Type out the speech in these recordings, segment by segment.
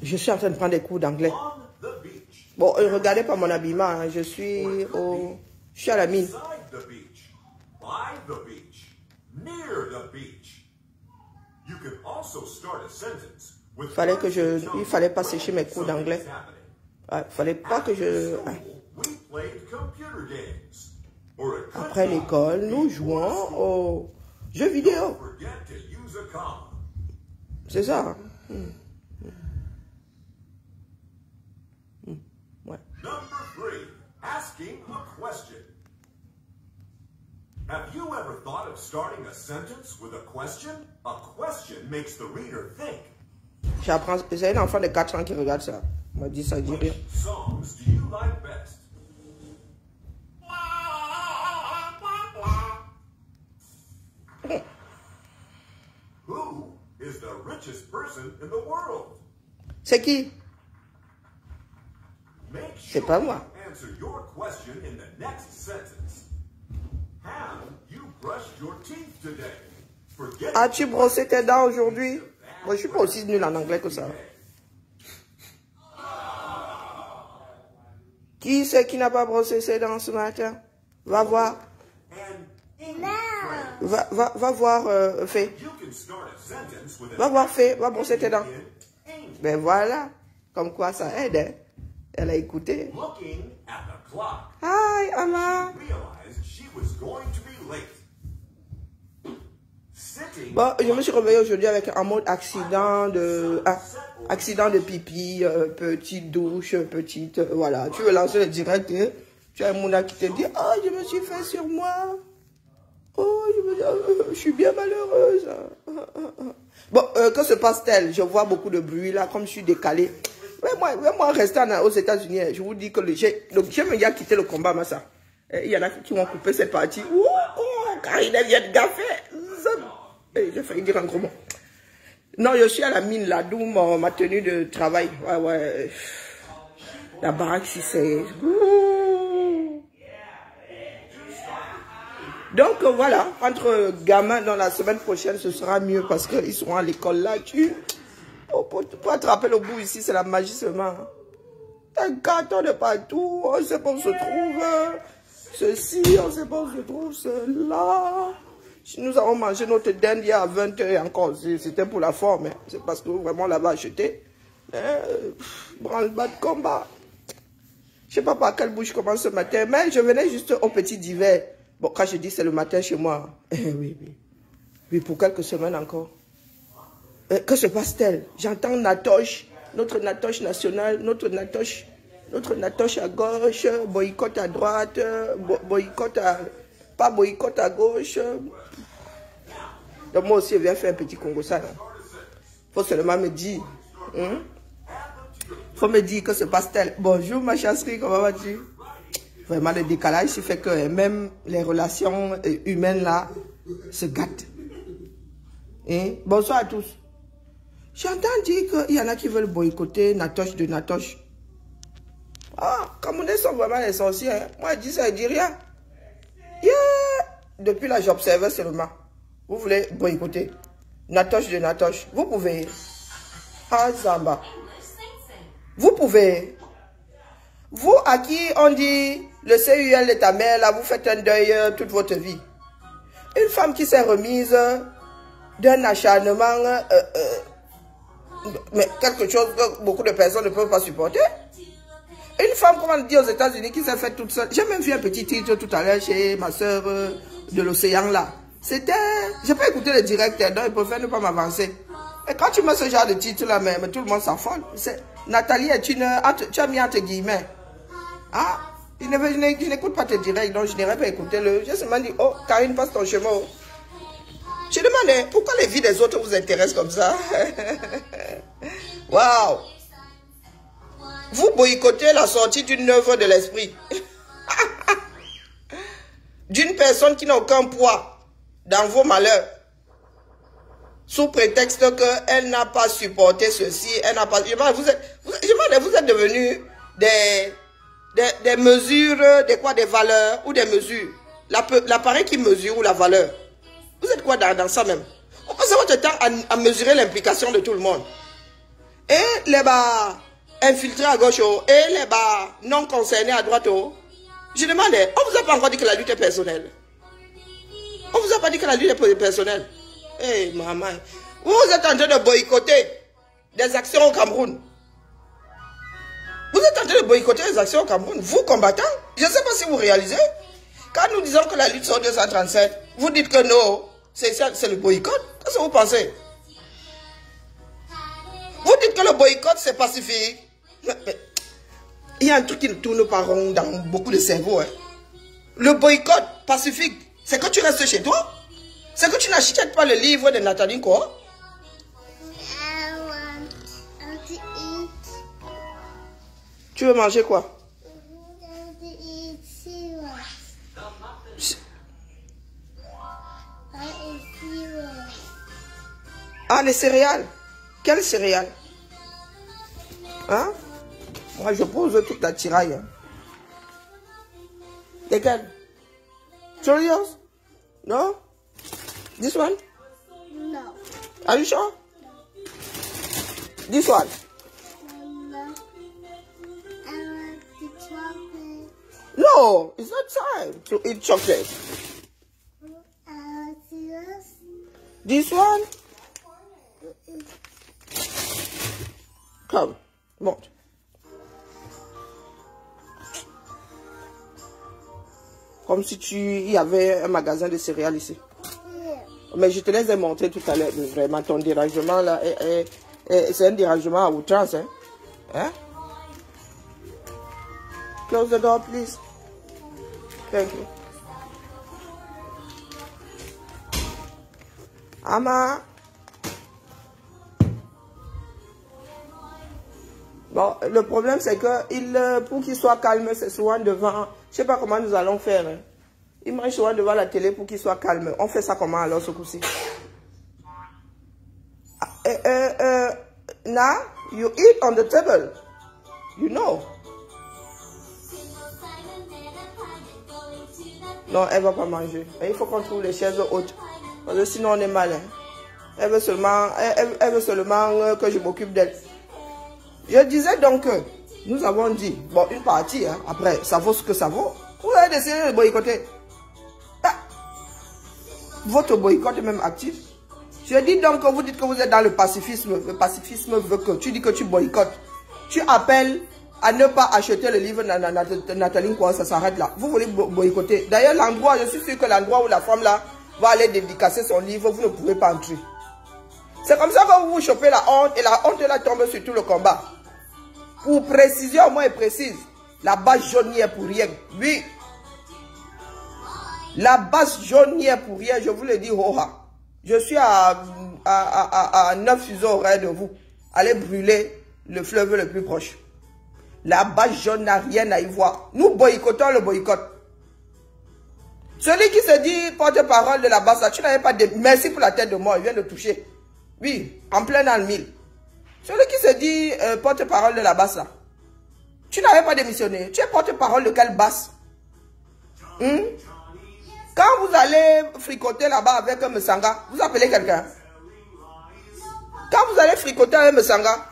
Je suis en train de prendre des cours d'anglais. Bon, regardez pas mon habillement, hein. Je suis à la mine. Il fallait pas sécher mes cours d'anglais. Il fallait pas que je... Après l'école, nous jouons aux jeux vidéo. C'est ça. Ouais. Have you ever thought of starting a sentence with a question? A question makes the reader think. C'est un enfant de 4 ans qui regarde ça. On m'a dit ça, dit rien. Which songs do you like best? Who is the richest person in the world? C'est qui? C'est pas moi. Answer your question in the next sentence. Have you brushed your teeth today? As-tu brossé tes dents aujourd'hui? Moi, je suis pas aussi nul en anglais que ça. Qui c'est qui n'a pas brossé ses dents ce matin? Va voir. Va voir Fé. Va voir Fé, va brosser tes dents. Ben voilà. Comme quoi ça aide, hein? Elle a écouté. Hi, Amma. Bon, je me suis réveillée aujourd'hui avec un mode accident de pipi, petite douche, petite, voilà. Tu veux lancer le direct, tu as un monde qui te dit, oh, je me suis fait sur moi. Oh, je suis bien malheureuse. Bon, que se passe-t-il? Je vois beaucoup de bruit là, comme je suis décalée. Mais moi, restant aux États-Unis, je vous dis que j'aime bien quitter le combat, ma ça. Il y en a qui vont couper cette partie. Oh, car il vient de gaffer. J'ai failli dire un gros mot. Non, je suis à la mine là, d'où ma tenue de travail. Ouais. La baraque, si c'est... Donc voilà, entre gamins, dans la semaine prochaine, ce sera mieux parce qu'ils seront à l'école là. Pour attraper le bout ici, c'est la magie seulement. Un carton de partout, on sait pas où se trouve ceci, on sait pas où se trouve cela. Si nous avons mangé notre dinde il y a 20 heures et encore, c'était pour la forme. Hein. C'est parce que vraiment là-bas acheté. Branle-bas de combat. Je sais pas par quelle bouche je commence ce matin, mais je venais juste au petit divers. Bon, quand je dis c'est le matin chez moi. Oui, pour quelques semaines encore. Que se passe-t-il? J'entends Natoche, notre Natoche nationale, notre Natoche à gauche, boycott à droite, pas boycott à gauche. Donc moi aussi, je viens faire un petit Congo ça. Faut seulement me dire. Faut me dire que se passe-t-il. Bonjour ma chasserie, comment vas-tu? Vraiment, le décalage, il fait que même les relations humaines là se gâtent. Bonsoir à tous. J'entends dire qu'il y en a qui veulent boycotter Natoche de Natoche. Ah, Camerounais sont vraiment les sorciers. Hein. Moi, je dis ça, je dis rien. Yeah. Depuis là, j'observais seulement. Vous voulez boycotter Natoche de Natoche. Vous pouvez. Ah, Zamba. Vous pouvez. Vous, à qui on dit le CUL de ta mère, là, vous faites un deuil toute votre vie. Une femme qui s'est remise d'un acharnement, mais quelque chose que beaucoup de personnes ne peuvent pas supporter. Une femme, comme on dit aux États-Unis, qui s'est faite toute seule. J'ai même vu un petit titre tout à l'heure chez ma soeur de l'océan là. C'était... J'ai pas écouté le direct, donc je préfère ne pas m'avancer. Et quand tu mets ce genre de titre là, mais tout le monde s'affole. Nathalie est une... Tu as mis entre guillemets. Ah, je n'écoute pas tes directs, donc je n'irai pas écouter le... J'ai seulement dit, oh, Karine, passe ton chemin. Je demandais, pourquoi les vies des autres vous intéressent comme ça? Waouh! Vous boycottez la sortie d'une œuvre de l'esprit. D'une personne qui n'a aucun poids dans vos malheurs. Sous prétexte qu'elle n'a pas supporté ceci, elle n'a pas... Vous êtes devenus des mesures, des valeurs ou des mesures. L'appareil qui mesure ou la valeur. Vous êtes quoi dans ça même? Vous passez votre temps à mesurer l'implication de tout le monde. Et les bas infiltrés à gauche, et les bas non concernés à droite. Je demandais, on vous a pas encore dit que la lutte est personnelle? On vous a pas dit que la lutte est personnelle? Eh, maman, vous êtes en train de boycotter des actions au Cameroun. Vous êtes en train de boycotter les actions au Cameroun, vous combattants. Je ne sais pas si vous réalisez. Quand nous disons que la lutte sont 237, vous dites que non, c'est le boycott. Qu'est-ce que vous pensez? Vous dites que le boycott c'est pacifique. Mais, il y a un truc qui ne tourne pas rond dans beaucoup de cerveaux. Hein. Le boycott pacifique, c'est que tu restes chez toi. C'est que tu n'achètes pas le livre de Nathalie quoi. Tu veux manger quoi? Ah, les céréales. Quelles céréales? Hein? Moi, je pose toute la tiraille. Hein. Lesquelles? Cheerios? No? This one? No. Are you sure? This one? No. I want the chocolate. No, it's not time to eat chocolate. I want this. This one? Come, monte. Comme si il y avait un magasin de céréales ici. Mais je te les ai montré tout à l'heure. Vraiment, ton dérangement là, c'est un dérangement à outrance. Hein? Hein? Close the door, please. Thank you. Ama. Bon, le problème c'est que pour qu'il soit calme, c'est souvent devant. Je sais pas comment nous allons faire. Hein. Il mange souvent devant la télé pour qu'il soit calme. On fait ça comment alors ce coup-ci? Now, you eat on the table. You know. Non, elle va pas manger. Il faut qu'on trouve les chaises hautes. Parce que sinon on est mal. Hein. Elle veut seulement que je m'occupe d'elle. Je disais donc que nous avons dit, bon, une partie, hein, après, ça vaut ce que ça vaut. Vous avez décidé de boycotter. Ah, votre boycott est même actif. Je dis donc que vous dites que vous êtes dans le pacifisme. Le pacifisme veut que tu dis que tu boycottes. Tu appelles à ne pas acheter le livre de Nathalie quoi, ça s'arrête là. Vous voulez boycotter. D'ailleurs, l'endroit, je suis sûr que l'endroit où la femme là va aller dédicacer son livre, vous ne pouvez pas entrer. C'est comme ça que vous vous chopez la honte et la honte là tombe sur tout le combat. Pour préciser, au moins précise, la base jaune n'y est pour rien. Oui. La base jaune n'y est pour rien, je vous le dis, hoha. Je suis à 9 fuseaux horaires de vous. Allez brûler le fleuve le plus proche. La base jaune n'a rien à y voir. Nous boycottons le boycott. Celui qui se dit porte-parole de la base, là, tu n'avais pas de... Merci pour la tête de mort, il vient de toucher. Oui, en plein dans le mille. Celui qui se dit porte-parole de la basse là. Tu n'avais pas démissionné. Tu es porte-parole de quelle basse? Quand vous allez fricoter là-bas avec un Msanga, vous appelez quelqu'un. Quand vous allez fricoter avec Msanga,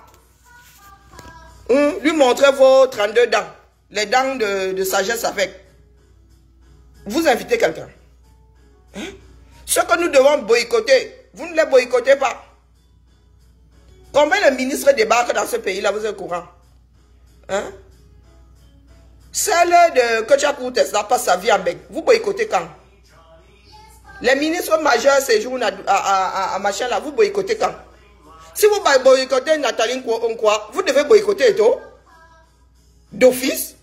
lui montrer vos 32 dents. Les dents de sagesse avec. Vous invitez quelqu'un. Ce que nous devons boycotter, vous ne les boycottez pas. Combien de ministres débarquent dans ce pays-là, vous êtes au courant? Hein? Celle de Kochakou Tesla passe sa vie en bec. Vous boycottez quand? Les ministres majeurs séjournent à machin là, vous boycottez quand? Si vous boycottez Nathalie Nkwa, vous devez boycotter Eto. D'office.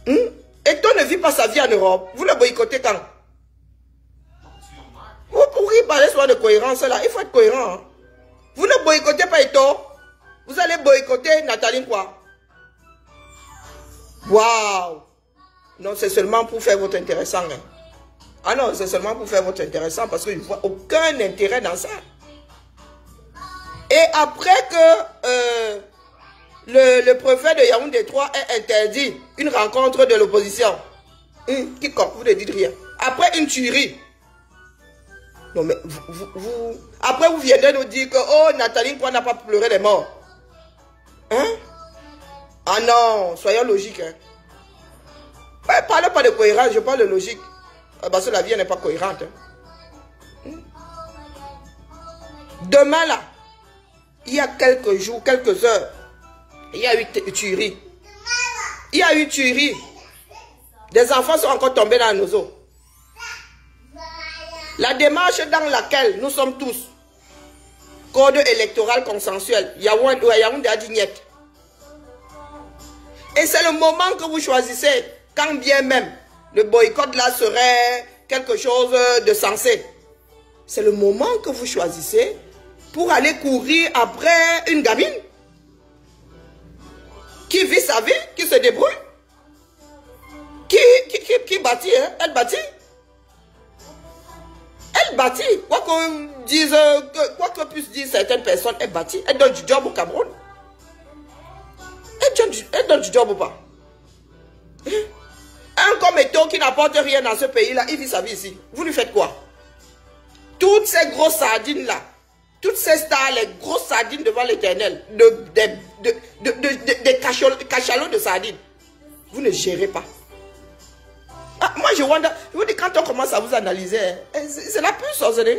Eto ne vit pas sa vie en Europe. Vous le boycottez quand? Vous pourriez parler souvent de cohérence là. Il faut être cohérent. Hein? Vous ne boycottez pas Eto. Vous allez boycotter Nathalie quoi? Waouh! Non, c'est seulement pour faire votre intéressant. Hein. Ah non, c'est seulement pour faire votre intéressant parce qu'il ne voit aucun intérêt dans ça. Et après que le préfet de Yaoundé 3 ait interdit une rencontre de l'opposition, qui vous ne dites rien. Après une tuerie, Non, mais après, vous viendrez nous dire que, oh, Nathalie, pourquoi n'a pas pleuré les morts? Hein? Ah non, soyons logiques. Hein. Ouais, parlez pas de cohérence, je parle de logique. Parce que la vie n'est pas cohérente. Hein. Demain, là, il y a quelques jours, quelques heures, il y a eu tuerie. Il y a eu tuerie. Des enfants sont encore tombés dans nos eaux. La démarche dans laquelle nous sommes tous, code électoral consensuel, Yaoundé a dit niet. Et c'est le moment que vous choisissez, quand bien même le boycott là serait quelque chose de sensé. C'est le moment que vous choisissez pour aller courir après une gamine qui vit sa vie, qui se débrouille, qui bâtit, hein? Elle bâtit. Elle bâtit. Quoi que puissent dire certaines personnes, elle bâtit. Elle donne du job au Cameroun. Elle donne du job ou pas? Un commettant qui n'apporte rien dans ce pays-là, il vit sa vie ici. Vous lui faites quoi? Toutes ces grosses sardines-là, toutes ces stars, les grosses sardines devant l'éternel, des cachalots de sardines, vous ne gérez pas. Ah, moi, je vous dis, quand on commence à vous analyser, c'est la pure sorcellerie.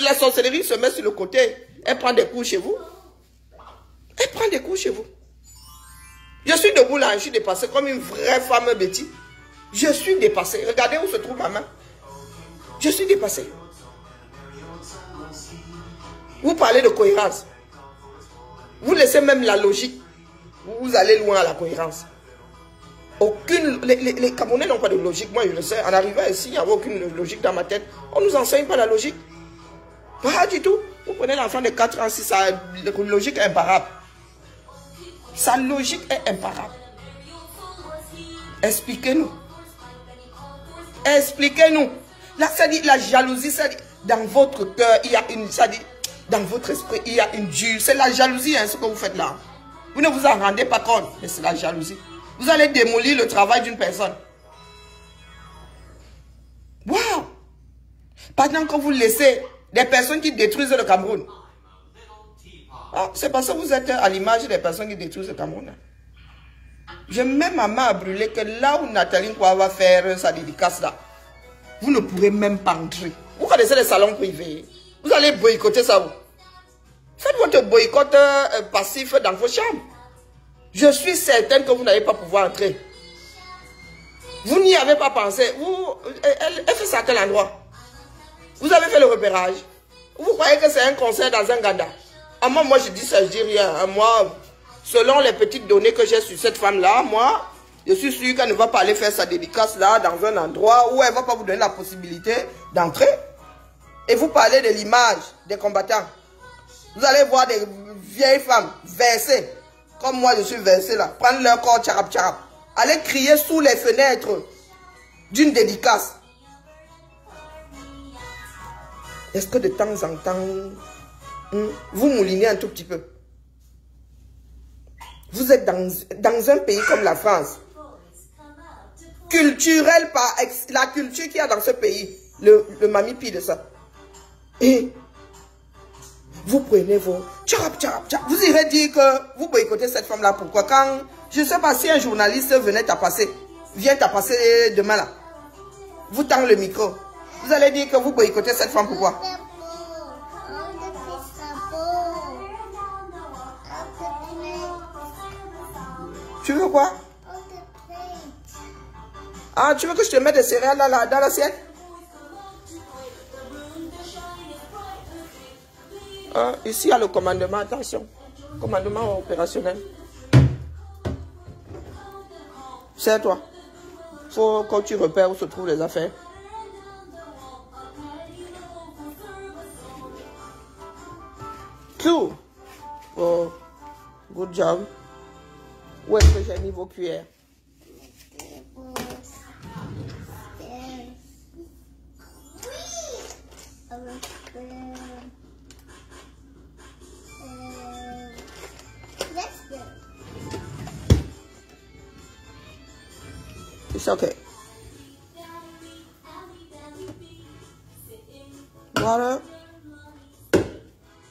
La sorcellerie se met sur le côté. Elle prend des coups chez vous. Elle prend des coups chez vous. Je suis debout là, je suis dépassée comme une vraie femme bêtise. Je suis dépassée. Regardez où se trouve ma main. Je suis dépassée. Vous parlez de cohérence. Vous laissez même la logique. Vous allez loin à la cohérence. Les Camerounais n'ont pas de logique. Moi, je le sais. En arrivant ici, il n'y avait aucune logique dans ma tête. On ne nous enseigne pas la logique. Pas du tout. Vous prenez l'enfant de 4 ans, si sa logique est imparable. Sa logique est imparable. Expliquez-nous. Expliquez-nous. Là, ça dit la jalousie, ça dit dans votre cœur, il y a une, ça dit dans votre esprit, il y a une dure. C'est la jalousie, hein, ce que vous faites là. Vous ne vous en rendez pas compte, mais c'est la jalousie. Vous allez démolir le travail d'une personne. Waouh! Pendant que vous laissez des personnes qui détruisent le Cameroun. Ah, c'est parce que vous êtes à l'image des personnes qui détruisent le Cameroun. Je mets ma main à brûler que là où Nathalie Nkwa va faire sa dédicace là, vous ne pourrez même pas entrer. Vous connaissez les salons privés. Vous allez boycotter ça. Vous. Faites votre boycott passif dans vos chambres. Je suis certaine que vous n'allez pas pouvoir entrer. Vous n'y avez pas pensé. Elle fait ça à quel endroit? Vous avez fait le repérage. Vous croyez que c'est un concert dans un Ganda? Ah, moi, je dis ça, je dis rien. Moi, selon les petites données que j'ai sur cette femme-là, moi, je suis sûr qu'elle ne va pas aller faire sa dédicace là, dans un endroit où elle ne va pas vous donner la possibilité d'entrer. Et vous parlez de l'image des combattants. Vous allez voir des vieilles femmes versées, comme moi je suis versée là, prendre leur corps tcharap tcharap, aller crier sous les fenêtres d'une dédicace. Est-ce que de temps en temps, vous moulinez un tout petit peu? Vous êtes dans un pays comme la France, culturel par la culture qu'il y a dans ce pays, le mamipi de ça. Et vous prenez vos tcharap tcharap tcharap. Vous irez dire que vous boycottez cette femme-là. Pourquoi? Quand, je ne sais pas si un journaliste venait t'apasser, vient t'apasser demain là, vous tend le micro. Vous allez dire que vous boycottez cette femme. Pourquoi? Tu veux quoi? Ah, tu veux que je te mette des céréales dans l'assiette? Ici, il y a le commandement. Attention. Commandement opérationnel. C'est toi. Il faut que tu repères où se trouvent les affaires. Tout. Oh, good job. Où est-ce que j'ai mis vos cuillères? It's okay.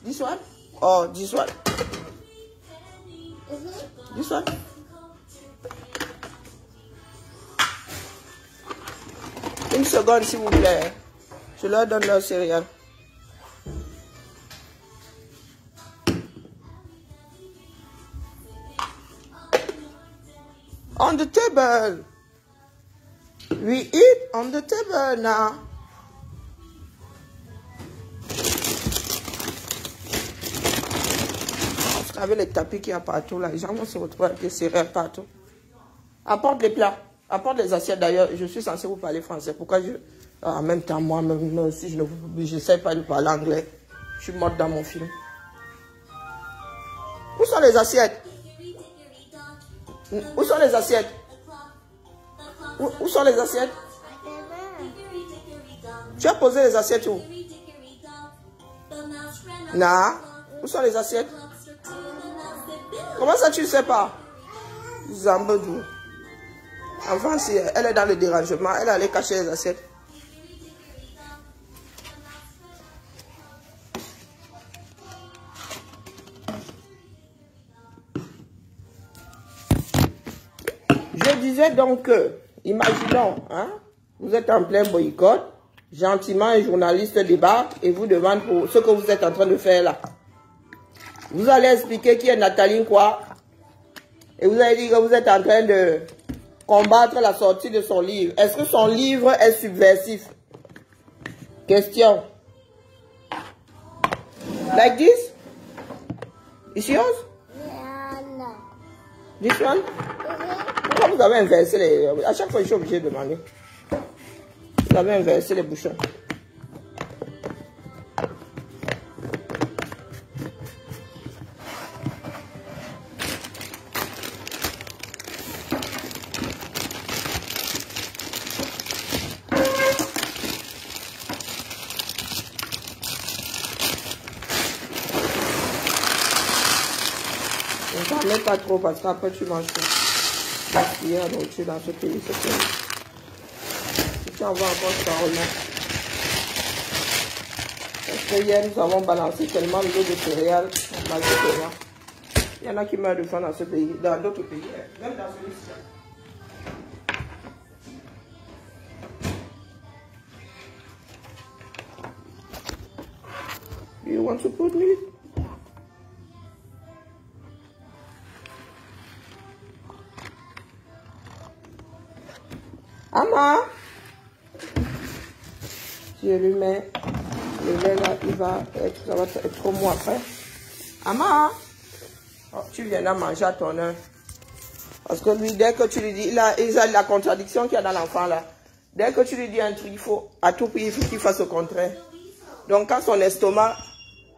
This one? Oh, this one? This one? Une seconde, s'il vous plaît. Je leur donne leur céréales. On the table. We eat on the table now. Avec les tapis qu'il y a partout là, les gens vont se retrouver avec des céréales partout. Apporte les plats, apporte les assiettes d'ailleurs. Je suis censé vous parler français. Pourquoi je... En même temps, moi-même aussi, je n'essaie pas de parler anglais. Je suis morte dans mon film. Où sont les assiettes? Où sont les assiettes? Où sont les assiettes? Tu as posé les assiettes où? Non. Où sont les assiettes? Comment ça tu ne sais pas? Zambedou. Avant, si elle est dans le dérangement, elle allait cacher les assiettes. Je disais donc que, imaginons, hein, vous êtes en plein boycott, gentiment un journaliste débarque et vous demande pour ce que vous êtes en train de faire là. Vous allez expliquer qui est Nathalie quoi. Et vous allez dire que vous êtes en train de combattre la sortie de son livre. Est-ce que son livre est subversif? Question. Like this? Is yours? Yeah, no. This one? Pourquoi vous avez inversé les... À chaque fois, je suis obligé de demander. Vous avez inversé les bouchons. Ne mets pas trop parce qu'après tu manges tout. Il y a nourriture dans ce pays. Si tu en vois encore parole. Parce que hier nous avons balancé tellement de de céréales. Il y en a qui meurent de faim dans ce pays, dans d'autres pays, même dans celui-ci. Do you want to put me? Ama, si je lui mets le lait là, ça va être trop mou après. Ama, oh, tu viendras manger à ton heure. Parce que lui, dès que tu lui dis, il a la contradiction qu'il y a dans l'enfant là. Dès que tu lui dis un truc, il faut à tout prix, il faut qu'il fasse le contraire. Donc quand son estomac,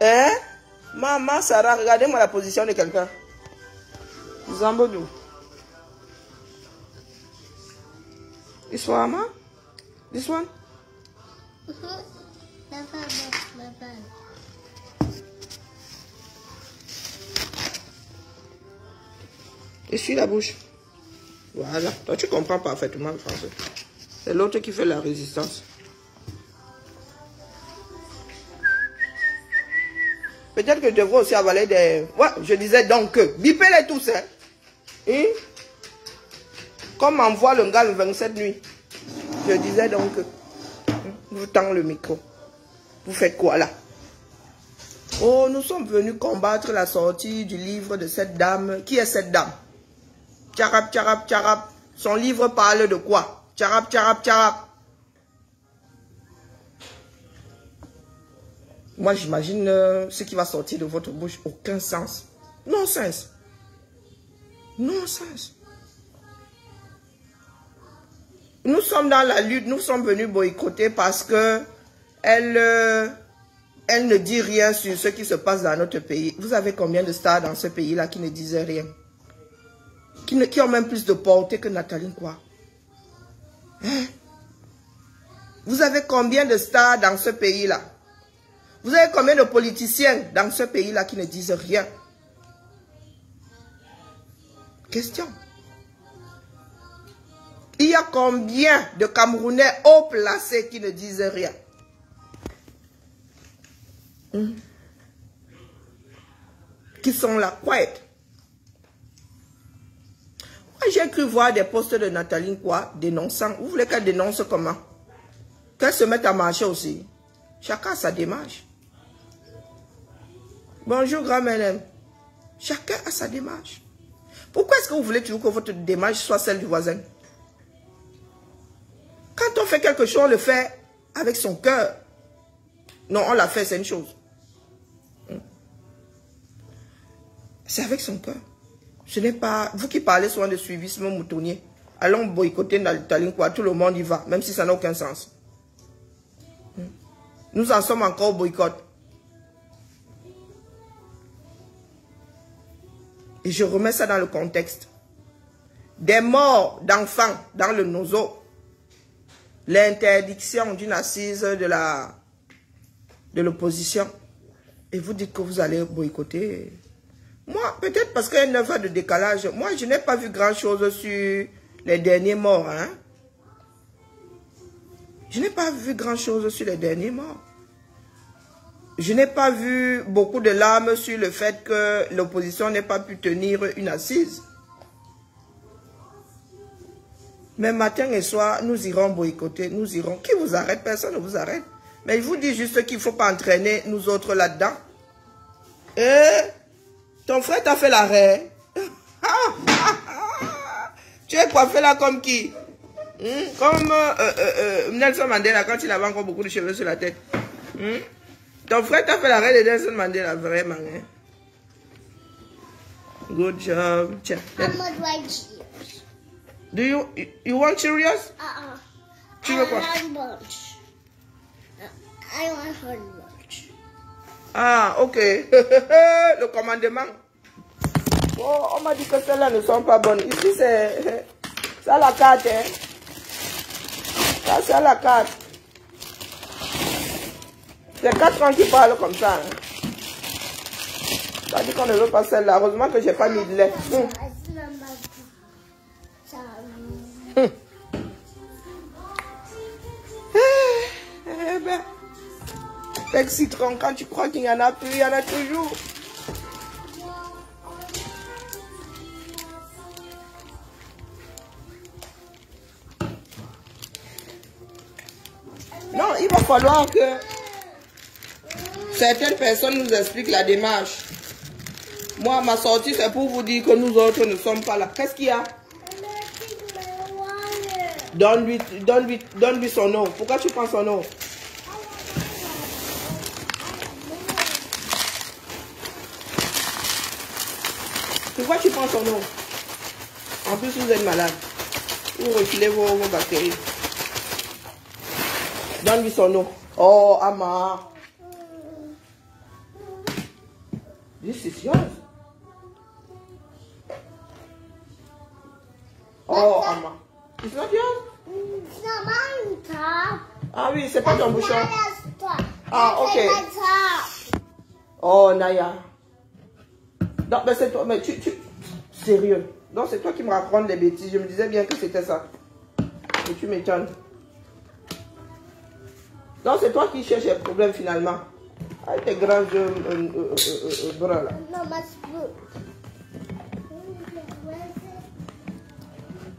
hein, maman, Sarah, regardez-moi la position de quelqu'un. Zambodou. This one, Ama? This one? Essuie la bouche. Voilà. Toi, tu comprends parfaitement le français. C'est l'autre qui fait la résistance. Peut-être que je devrais aussi avaler des... Ouais, je disais donc que... Bipez-les tous, hein. Et... Comme envoie le gars le 27 nuit. Je disais donc que... Vous tend le micro. Vous faites quoi là? Oh, nous sommes venus combattre la sortie du livre de cette dame. Qui est cette dame? Tcharap, tcharap, tcharap. Son livre parle de quoi? Tcharap, tcharap, tcharap. Moi, j'imagine ce qui va sortir de votre bouche. Aucun sens. Non-sens. Non-sens. Nous sommes dans la lutte. Nous sommes venus boycotter parce que elle ne dit rien sur ce qui se passe dans notre pays. Vous avez combien de stars dans ce pays-là qui ne disaient rien? Qui ont même plus de portée que Nathalie quoi? Hein? Vous avez combien de stars dans ce pays-là? Vous avez combien de politiciens dans ce pays-là qui ne disent rien? Question. Il y a combien de Camerounais haut placés qui ne disent rien? qui sont là, quiet. Moi, j'ai cru voir des posts de Nathalie quoi, dénonçant. Vous voulez qu'elle dénonce comment? Qu'elle se mette à marcher aussi. Chacun a sa démarche. Bonjour, grand-mère. Chacun a sa démarche. Pourquoi est-ce que vous voulez toujours que votre démarche soit celle du voisin? Quand on fait quelque chose, on le fait avec son cœur. Non, on l'a fait, c'est une chose. C'est avec son cœur. Ce n'est pas... Vous qui parlez souvent de suivisme moutonnier, allons boycotter Nathalie quoi, tout le monde y va, même si ça n'a aucun sens. Nous en sommes encore au boycott. Et je remets ça dans le contexte. Des morts d'enfants dans le nozo. L'interdiction d'une assise de l'opposition. Et vous dites que vous allez boycotter. Moi, peut-être parce qu'il y a 9 heures de décalage. Moi, je n'ai pas vu grand-chose sur les derniers morts. Hein? Je n'ai pas vu grand-chose sur les derniers morts. Je n'ai pas vu beaucoup de larmes sur le fait que l'opposition n'ait pas pu tenir une assise. Mais matin et soir, nous irons boycotter, nous irons. Qui vous arrête? Personne ne vous arrête. Mais il vous dit juste qu'il ne faut pas entraîner nous autres là-dedans. Et ton frère t'a fait l'arrêt. Tu es coiffé là comme qui? Comme Nelson Mandela quand il avait encore beaucoup de cheveux sur la tête. Ton frère t'a fait l'arrêt de Nelson Mandela, vraiment. Hein? Good job. I'm gonna write Cheerios. Do you want Cheerios? Tu veux quoi? I want lunch. I want her lunch. Ah, ok. Le commandement. Oh, on m'a dit que celles-là ne sont pas bonnes. Ici, c'est à la carte. Hein? Ça, c'est à la carte. C'est 4 ans qui parlent comme ça. Hein? Ça dit qu'on ne veut pas celle-là. Heureusement que j'ai pas mis de lait. Eh ben, avec citron, quand tu crois qu'il y en a plus, il y en a toujours. Non, il va falloir que certaines personnes nous expliquent la démarche. Moi, ma sortie, c'est pour vous dire que nous autres ne sommes pas là. Qu'est-ce qu'il y a? Donne-lui son eau. Pourquoi tu prends son eau? Pourquoi tu prends son eau? En plus, vous êtes malade. Vous refilez vos bactéries. Donne-lui son eau. Oh, Ama. This is yours. Oh, Ama. It's not yours? It's not mine, Tom. Ah oui, c'est pas ton bouchon. Ah, ok. It's my top. Oh, Naya. Non, mais c'est toi. Mais sérieux. Donc, c'est toi qui me racontes des bêtises. Je me disais bien que c'était ça. Et tu m'étonnes. Donc, c'est toi qui cherches les problèmes finalement. Avec tes grands yeux bruns là. No, my spoon.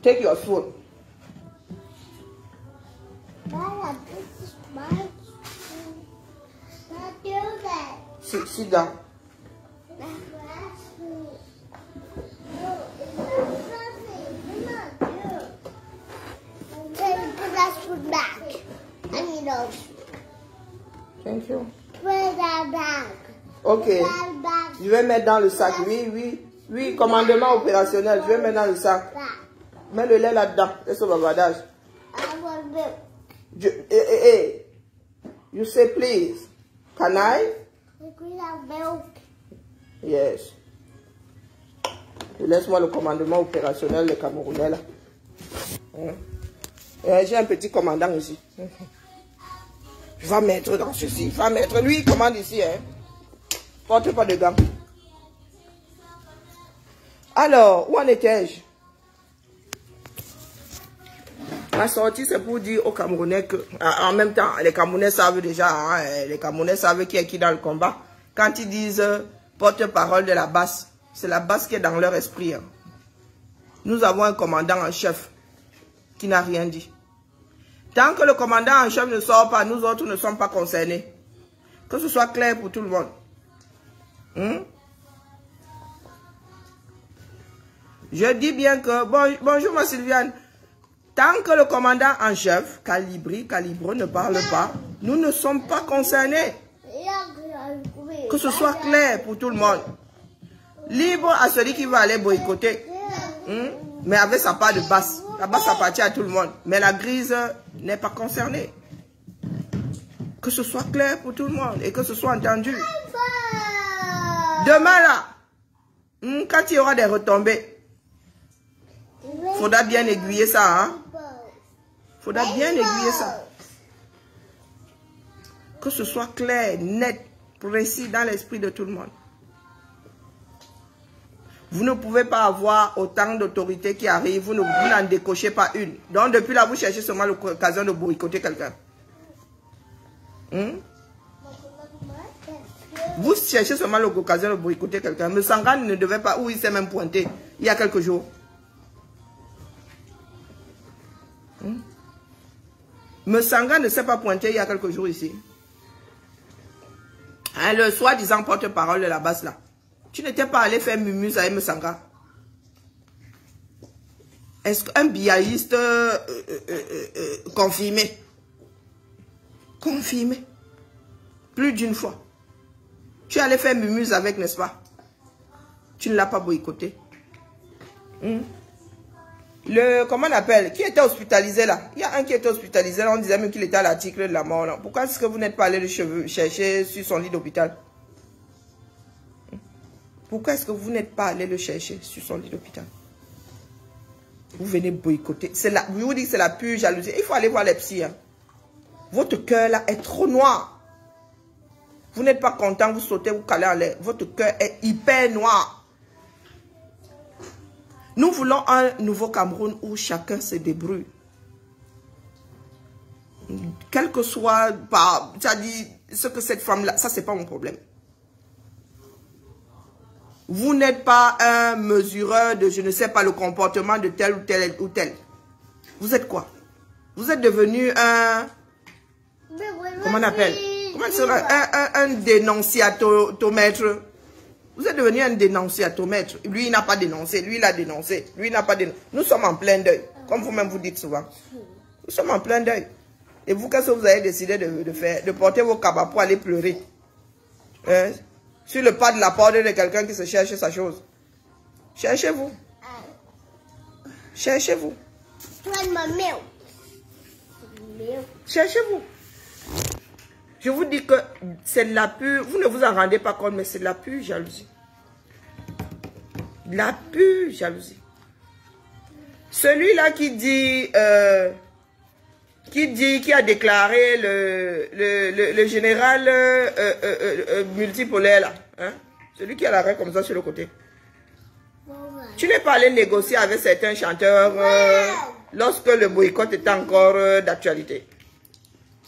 Take your spoon. Mama, this is my spoon. Not do that. Sit down. That's my spoon. No, it's not something. Do not do. Then put that spoon back. I need those. Thank you. Put that back. Ok. Put that back. Je vais mettre dans le sac. Oui, commandement opérationnel. Je vais mettre dans le sac. Back. Mets le lait là-dedans. Laisse au bavardage. I want milk. Hey. You say please. Can I? We have milk. Yes. Laisse-moi le commandement opérationnel des Camerounais là. J'ai un petit commandant ici. Je vais mettre dans ceci. Va mettre. Lui, il commande ici. Hein. Porte pas de gants. Alors, où en étais-je? Ma sortie, c'est pour dire aux Camerounais que, en même temps, les Camerounais savent déjà, hein, les Camerounais savent qui est qui dans le combat. Quand ils disent porte-parole de la base. C'est la base qui est dans leur esprit. Hein. Nous avons un commandant en chef qui n'a rien dit. Tant que le commandant en chef ne sort pas, nous autres ne sommes pas concernés. Que ce soit clair pour tout le monde. Je dis bien que... bonjour ma Sylviane. Tant que le commandant en chef, Calibre, ne parle pas, nous ne sommes pas concernés. Que ce soit clair pour tout le monde. Libre à celui qui va aller boycotter. Mais avec sa part de basse. La basse appartient à tout le monde. Mais la grise n'est pas concernée. Que ce soit clair pour tout le monde et que ce soit entendu. Demain là, quand il y aura des retombées, il faudra bien aiguiller ça. Hein? Faudra bien aiguiller ça. Que ce soit clair, net, précis dans l'esprit de tout le monde. Vous ne pouvez pas avoir autant d'autorités qui arrivent, vous n'en décochez pas une. Donc depuis là, vous cherchez seulement l'occasion de boycotter quelqu'un. Vous cherchez seulement l'occasion de boycotter quelqu'un. Mais Sangan ne devait pas, où il s'est même pointé, il y a quelques jours. Mais Sangan ne s'est pas pointé il y a quelques jours ici. Hein, le soi-disant porte-parole de la base là. Tu n'étais pas allé faire mumuse avec Msanga. Est-ce qu'un biaïste confirmé? Confirmé. Plus d'une fois. Tu allais faire mumuse avec, n'est-ce pas? Tu ne l'as pas boycotté. Comment on appelle? Qui était hospitalisé là? Il y a un qui était hospitalisé là, on disait même qu'il était à l'article de la mort là. Pourquoi est-ce que vous n'êtes pas allé le chercher sur son lit d'hôpital? Pourquoi est-ce que vous n'êtes pas allé le chercher sur son lit d'hôpital? Vous venez boycotter. Je vous dis que c'est la pure jalousie. Il faut aller voir les psys. Hein. Votre cœur là est trop noir. Vous n'êtes pas content, vous sautez, vous calez en l'air. Votre cœur est hyper noir. Nous voulons un nouveau Cameroun où chacun se débrouille. Quel que soit, ça dit, ce que cette femme-là, ça c'est pas mon problème. Vous n'êtes pas un mesureur de, je ne sais pas, le comportement de tel ou tel ou tel. Vous êtes quoi? Vous êtes devenu un... Comment on appelle? Comment un dénonciatomètre. Vous êtes devenu un dénonciatomètre. Lui, il n'a pas dénoncé. Lui, il a dénoncé. Lui, il n'a pas dénoncé. Nous sommes en plein deuil. Comme vous-même vous dites souvent. Nous sommes en plein deuil. Et vous, qu'est-ce que vous avez décidé de faire? De porter vos cabas pour aller pleurer. Hein? Sur le pas de la porte de quelqu'un qui se cherche sa chose. Cherchez-vous. Cherchez-vous. Cherchez-vous. Je vous dis que c'est de la pure... Vous ne vous en rendez pas compte, mais c'est de la pure jalousie. De la pure jalousie. Celui-là qui a déclaré le général multipolaire là, hein? Celui qui a l'arrêt comme ça sur le côté. Tu n'es pas allé négocier avec certains chanteurs lorsque le boycott était encore d'actualité.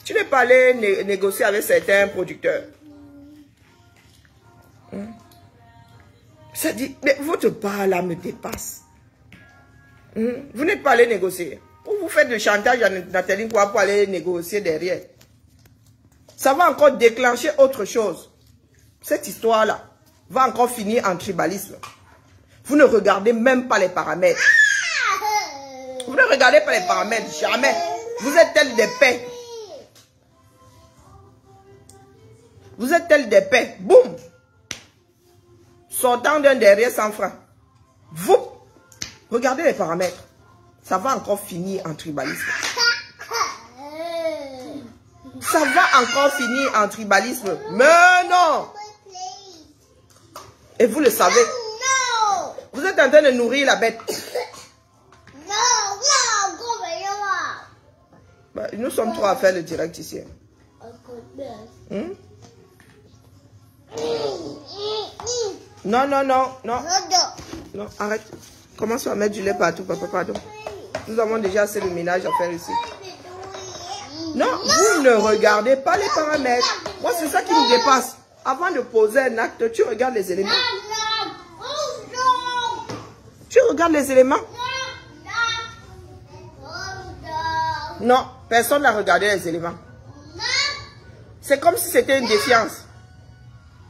Tu n'es pas allé négocier avec certains producteurs. Ça dit, mais votre part là me dépasse. Vous n'êtes pas allé négocier. Ou vous faites le chantage à Nathalie quoi pour aller négocier derrière. Ça va encore déclencher autre chose. Cette histoire-là va encore finir en tribalisme. Vous ne regardez même pas les paramètres. Vous ne regardez pas les paramètres, jamais. Vous êtes tel des paix. Vous êtes tel des paix. Boum. Sortant d'un derrière 100 francs. Vous. Regardez les paramètres. Ça va encore finir en tribalisme. Ça va encore finir en tribalisme. Mais non. Et vous le savez. Vous êtes en train de nourrir la bête. Bah, nous sommes trois à faire le direct ici. Non, non, non, non. Non, arrête. Commence à mettre du lait partout, papa, pardon. Nous avons déjà assez de ménage à faire ici. Non, vous ne regardez pas les paramètres. Moi, c'est ça qui me dépasse. Avant de poser un acte, tu regardes les éléments. Tu regardes les éléments? Non, personne n'a regardé les éléments. C'est comme si c'était une défiance.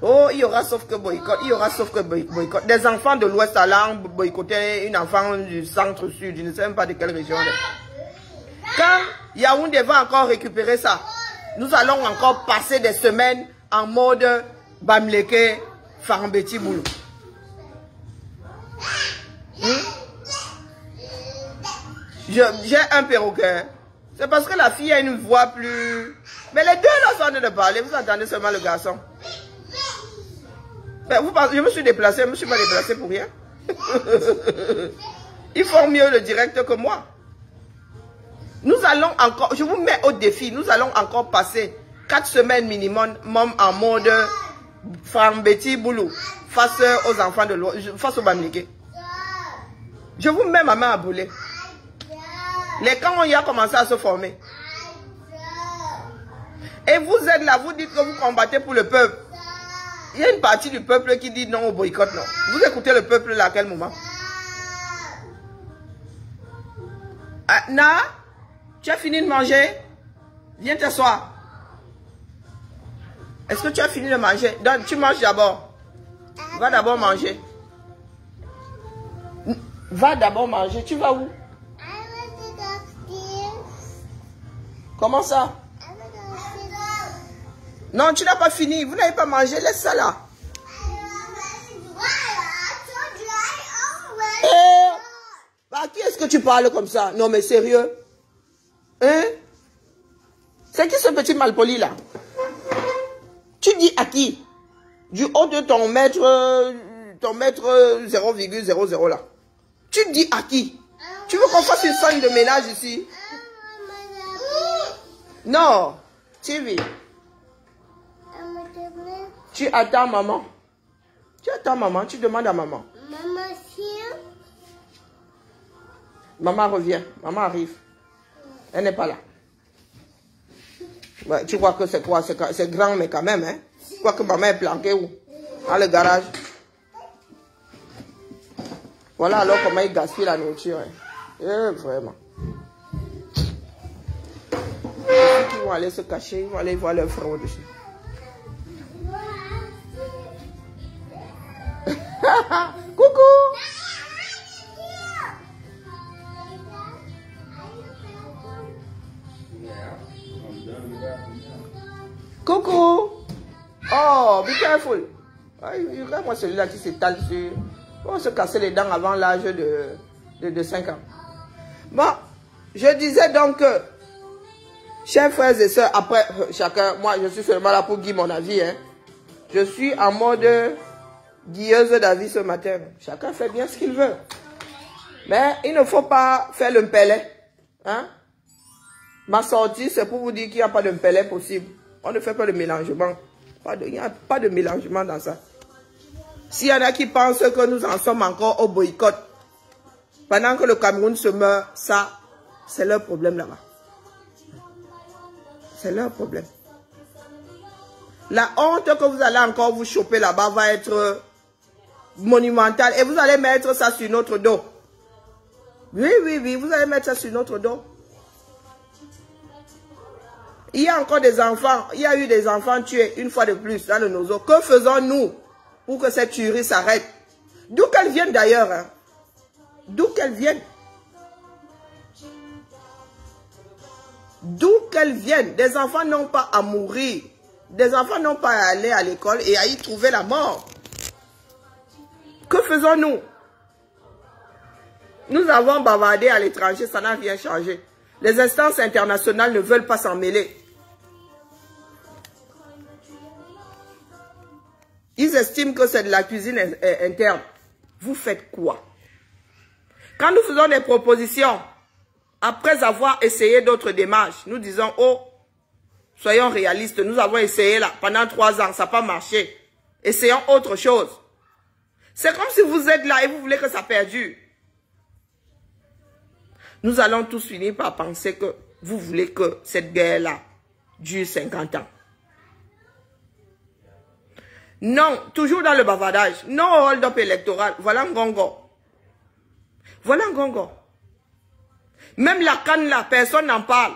Oh, il y aura sauf que boycott, il y aura sauf que boycott. Des enfants de l'Ouest allant boycotter une enfant du centre-sud, je ne sais même pas de quelle région. Quand Yaoundé va encore récupérer ça, nous allons encore passer des semaines en mode Bamleke, Farambeti Boulou. J'ai un perroquet. C'est parce que la fille a une voix plus... Mais les deux là sont en train de parler. Vous entendez seulement le garçon. Mais vous pensez, je me suis déplacé. Je ne me suis pas déplacé pour rien. Ils font mieux le direct que moi. Nous allons encore... Je vous mets au défi. Nous allons encore passer 4 semaines minimum en mode Farambeti Boulou. Face aux enfants de l'eau. Face aux Bamleke. Je vous mets ma main à brûler. Les camps ont commencé à se former. Et vous êtes là, vous dites que vous combattez pour le peuple. Il y a une partie du peuple qui dit non au boycott, non. Vous écoutez le peuple là à quel moment? Na, tu as fini de manger? Viens t'asseoir. Est-ce que tu as fini de manger? Donc, tu manges d'abord. Va d'abord manger. Va d'abord manger. Tu vas où? Comment ça? Non, tu n'as pas fini. Vous n'avez pas mangé. Laisse ça là. À qui est-ce que tu parles comme ça? Non, mais sérieux? Hein? C'est qui ce petit malpoli là? Tu dis à qui? Du haut de ton mètre 0,00 là. Tu dis à qui? Tu veux qu'on fasse une scène de ménage ici? Non, TV. Tu attends maman. Tu attends maman, tu demandes à maman. Maman revient, maman arrive. Elle n'est pas là. Ouais, tu crois que c'est quoi? C'est grand, mais quand même, hein? Tu crois que maman est planquée où? Dans le garage. Voilà alors comment il gaspille la nourriture. Hein? Vraiment. Ils vont aller se cacher, ils vont aller voir leur frère au-dessus. Coucou! Coucou! Oh, be careful! Regarde-moi celui-là qui s'étale sur... On se casser les dents avant l'âge de 5 ans. Bon, je disais donc que, chers frères et sœurs, après, chacun, moi je suis seulement là pour guider mon avis. Hein. Je suis en mode guilleuse d'avis ce matin. Chacun fait bien ce qu'il veut. Mais il ne faut pas faire le mpelé. Hein? Ma sortie, c'est pour vous dire qu'il n'y a pas de mpelé possible. On ne fait pas de mélangement. Il n'y a pas de mélangement dans ça. S'il y en a qui pensent que nous en sommes encore au boycott, pendant que le Cameroun se meurt, ça, c'est leur problème là-bas. C'est leur problème. La honte que vous allez encore vous choper là-bas va être monumentale. Et vous allez mettre ça sur notre dos. Oui, oui, oui, vous allez mettre ça sur notre dos. Il y a encore des enfants, il y a eu des enfants tués une fois de plus dans le Nozo. Que faisons-nous pour que cette tuerie s'arrête? D'où qu'elles viennent d'ailleurs. Hein? D'où qu'elles viennent. D'où qu'elles viennent. Des enfants n'ont pas à mourir. Des enfants n'ont pas à aller à l'école et à y trouver la mort. Que faisons-nous? Nous avons bavardé à l'étranger, ça n'a rien changé. Les instances internationales ne veulent pas s'en mêler. Ils estiment que c'est de la cuisine interne. Vous faites quoi? Quand nous faisons des propositions, après avoir essayé d'autres démarches, nous disons, oh, soyons réalistes, nous avons essayé là pendant 3 ans, ça n'a pas marché. Essayons autre chose. C'est comme si vous êtes là et vous voulez que ça perdure. Nous allons tous finir par penser que vous voulez que cette guerre-là dure 50 ans. Non, toujours dans le bavardage. Non, hold-up électoral. Voilà un gongo. Voilà un gongo. Même la canne là, personne n'en parle.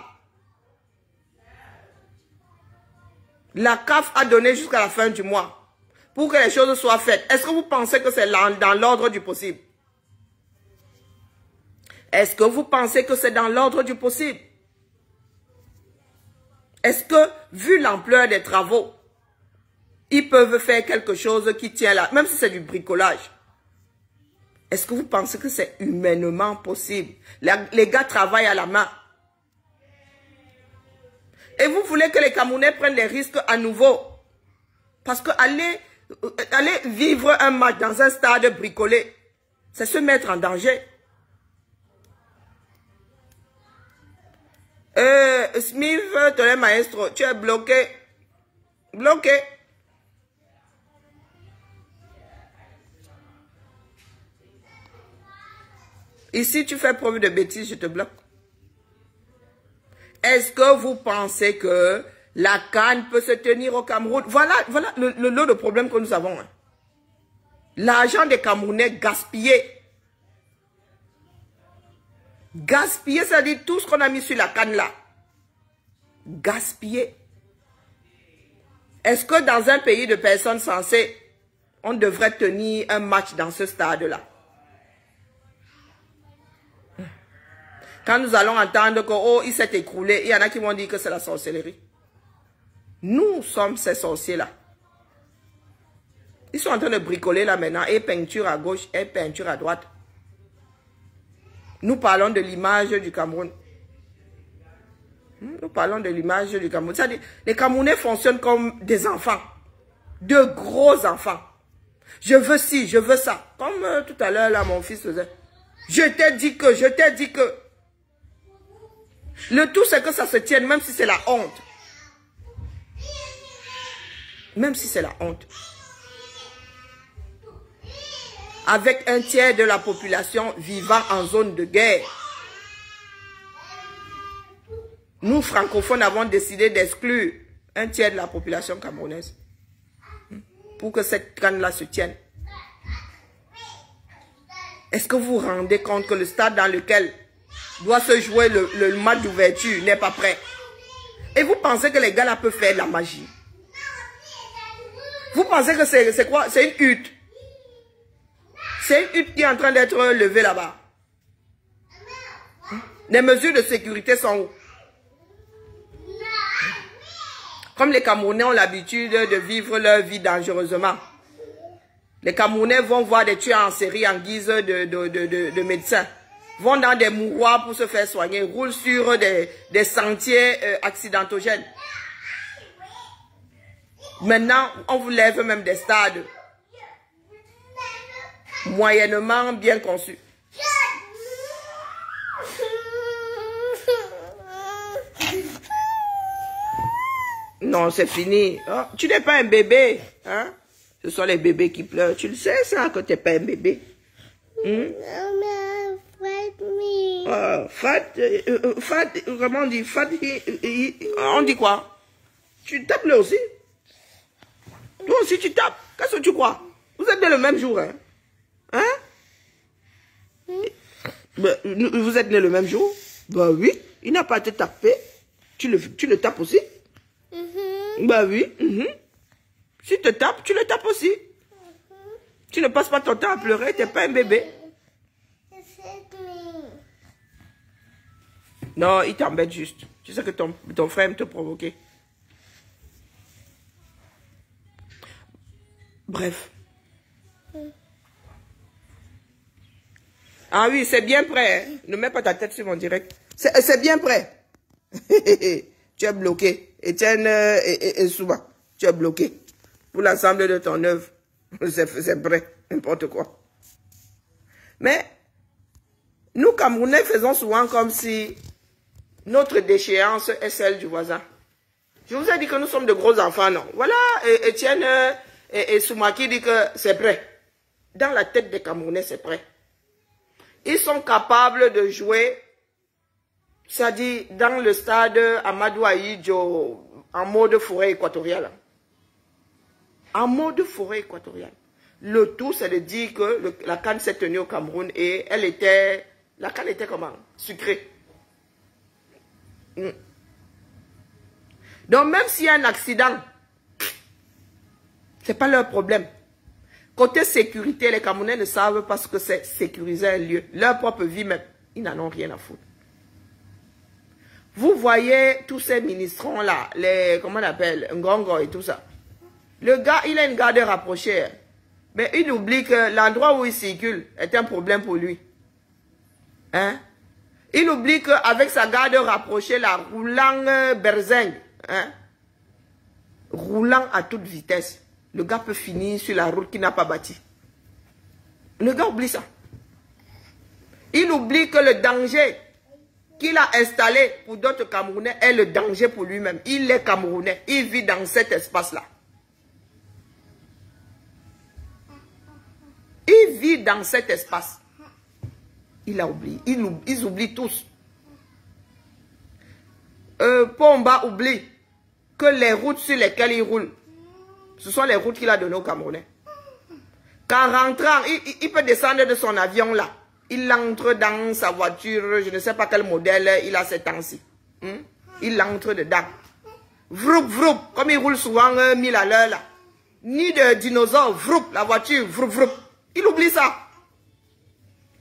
La CAF a donné jusqu'à la fin du mois pour que les choses soient faites. Est-ce que vous pensez que c'est dans l'ordre du possible? Est-ce que vous pensez que c'est dans l'ordre du possible? Est-ce que, vu l'ampleur des travaux, ils peuvent faire quelque chose qui tient là, même si c'est du bricolage? Est-ce que vous pensez que c'est humainement possible? Les gars travaillent à la main. Et vous voulez que les Camerounais prennent les risques à nouveau? Parce que aller vivre un match dans un stade bricolé, c'est se mettre en danger. Smith, ton maestro, tu es bloqué. Bloqué. Ici, tu fais preuve de bêtises, je te bloque. Est-ce que vous pensez que la canne peut se tenir au Cameroun? Voilà le lot de problèmes que nous avons. Hein. L'argent des Camerounais gaspillé. Gaspillé, c'est-à-dire tout ce qu'on a mis sur la canne là. Gaspillé. Est-ce que dans un pays de personnes sensées, on devrait tenir un match dans ce stade-là? Quand nous allons entendre que, oh, il s'est écroulé, il y en a qui vont dire que c'est la sorcellerie. Nous sommes ces sorciers-là. Ils sont en train de bricoler là maintenant, et peinture à gauche, et peinture à droite. Nous parlons de l'image du Cameroun. Nous parlons de l'image du Cameroun. C'est-à-dire, les Camerounais fonctionnent comme des enfants. De gros enfants. Je veux ci, je veux ça. Comme tout à l'heure, là, mon fils faisait. Je t'ai dit que, je t'ai dit que. Le tout, c'est que ça se tienne, même si c'est la honte. Même si c'est la honte. Avec un tiers de la population vivant en zone de guerre. Nous, francophones, avons décidé d'exclure un tiers de la population camerounaise. Pour que cette canne-là se tienne. Est-ce que vous vous rendez compte que le stade dans lequel doit se jouer le match d'ouverture n'est pas prêt? Et vous pensez que les gars là peuvent faire de la magie? Vous pensez que c'est quoi? C'est une hutte. C'est une hutte qui est en train d'être levée là-bas. Les mesures de sécurité sont où? Comme les Camerounais ont l'habitude de vivre leur vie dangereusement. Les Camerounais vont voir des tueurs en série en guise de médecins. Vont dans des mouroirs pour se faire soigner. Roulent sur des sentiers accidentogènes. Maintenant, on vous lève même des stades moyennement bien conçus. Non, c'est fini. Oh, tu n'es pas un bébé. Hein? Ce sont les bébés qui pleurent. Tu le sais, ça, que tu n'es pas un bébé. Fat, comment on dit? Fat, on dit quoi? Tu tapes là aussi? Toi aussi, tu tapes. Qu'est-ce que tu crois? Vous êtes dans le même jour, hein? Hein? Vous êtes né le même jour? Bah oui. Il n'a pas été tapé. Tu le tapes aussi? Bah oui. Si tu te tapes, tu le tapes aussi. Tu ne passes pas ton temps à pleurer, tu n'es pas un bébé. Non, il t'embête juste. Tu sais que ton frère aime te provoquer. Bref. Ah oui, c'est bien prêt. Hein? Ne mets pas ta tête sur mon direct. C'est bien prêt. Tu es bloqué. Etienne et Souba, tu es bloqué. Pour l'ensemble de ton œuvre. C'est prêt. N'importe quoi. Mais, nous, Camerounais, faisons souvent comme si notre déchéance est celle du voisin. Je vous ai dit que nous sommes de gros enfants, non? Voilà, Etienne et Souma qui dit que c'est prêt. Dans la tête des Camerounais, c'est prêt. Ils sont capables de jouer, c'est-à-dire dans le stade Amadou Ahidjo, en mode forêt équatoriale. En mode forêt équatoriale. Le tout, c'est de dire que la canne s'est tenue au Cameroun et la canne était comment? Sucrée. Donc même s'il y a un accident, ce n'est pas leur problème. Côté sécurité, les Camerounais ne savent pas ce que c'est sécuriser un lieu. Leur propre vie même, ils n'en ont rien à foutre. Vous voyez tous ces ministrons-là, comment on appelle, Ngongo et tout ça. Le gars, il a une garde rapprochée. Mais il oublie que l'endroit où il circule est un problème pour lui. Hein? Il oublie qu'avec sa garde rapprochée, la roulant berzingue, hein? Roulant à toute vitesse, le gars peut finir sur la route qu'il n'a pas bâtie. Le gars oublie ça. Il oublie que le danger qu'il a installé pour d'autres Camerounais est le danger pour lui-même. Il est Camerounais. Il vit dans cet espace-là. Il vit dans cet espace. Il a oublié. Ils oublient tous. Pomba oublie que les routes sur lesquelles il roule, ce sont les routes qu'il a données aux Camerounais. Qu'en rentrant, il peut descendre de son avion là. Il entre dans sa voiture, je ne sais pas quel modèle il a ces temps-ci. Il entre dedans. Vroup, vroup, comme il roule souvent 1000 à l'heure là. Ni de dinosaure, vroup, la voiture, vroup, vroup. Il oublie ça.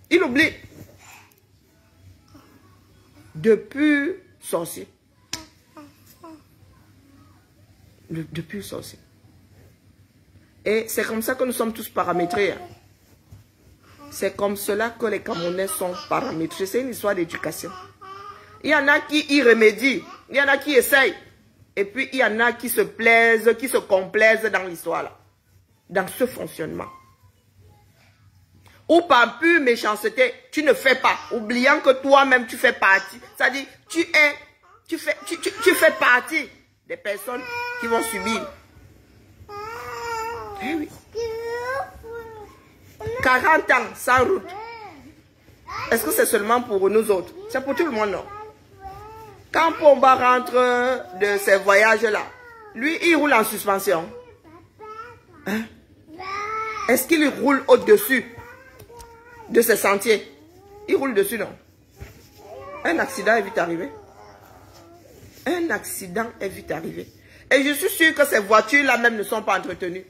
Il oublie. Depuis sorcier. Depuis sorcier. Et c'est comme ça que nous sommes tous paramétrés. C'est comme cela que les Camerounais sont paramétrés. C'est une histoire d'éducation. Il y en a qui y remédient. Il y en a qui essayent. Et puis il y en a qui se plaisent, qui se complaisent dans l'histoire là. Dans ce fonctionnement. Ou par pure méchanceté, tu ne fais pas, oubliant que toi-même tu fais partie. C'est-à-dire, tu fais partie des personnes qui vont subir. Eh oui. 40 ans sans route. Est-ce que c'est seulement pour nous autres? C'est pour tout le monde, non? Quand Pomba rentre de ces voyages-là, lui, il roule en suspension. Hein? Est-ce qu'il roule au-dessus de ces sentiers? Il roule dessus, non? Un accident est vite arrivé. Un accident est vite arrivé. Et je suis sûr que ces voitures-là même ne sont pas entretenues.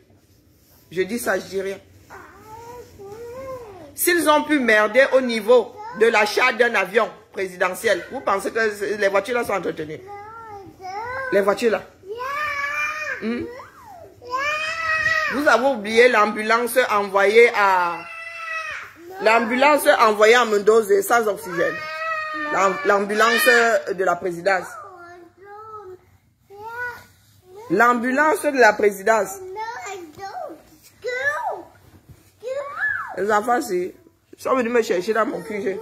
Je dis ça, je dis rien. S'ils ont pu merder au niveau de l'achat d'un avion présidentiel, vous pensez que les voitures-là sont entretenues? Les voitures-là. Vous avez oublié l'ambulance envoyée à... L'ambulance envoyée à Mendoza sans oxygène. L'ambulance de la présidence. L'ambulance de la présidence. Les enfants, ils sont venus me chercher dans mon QG.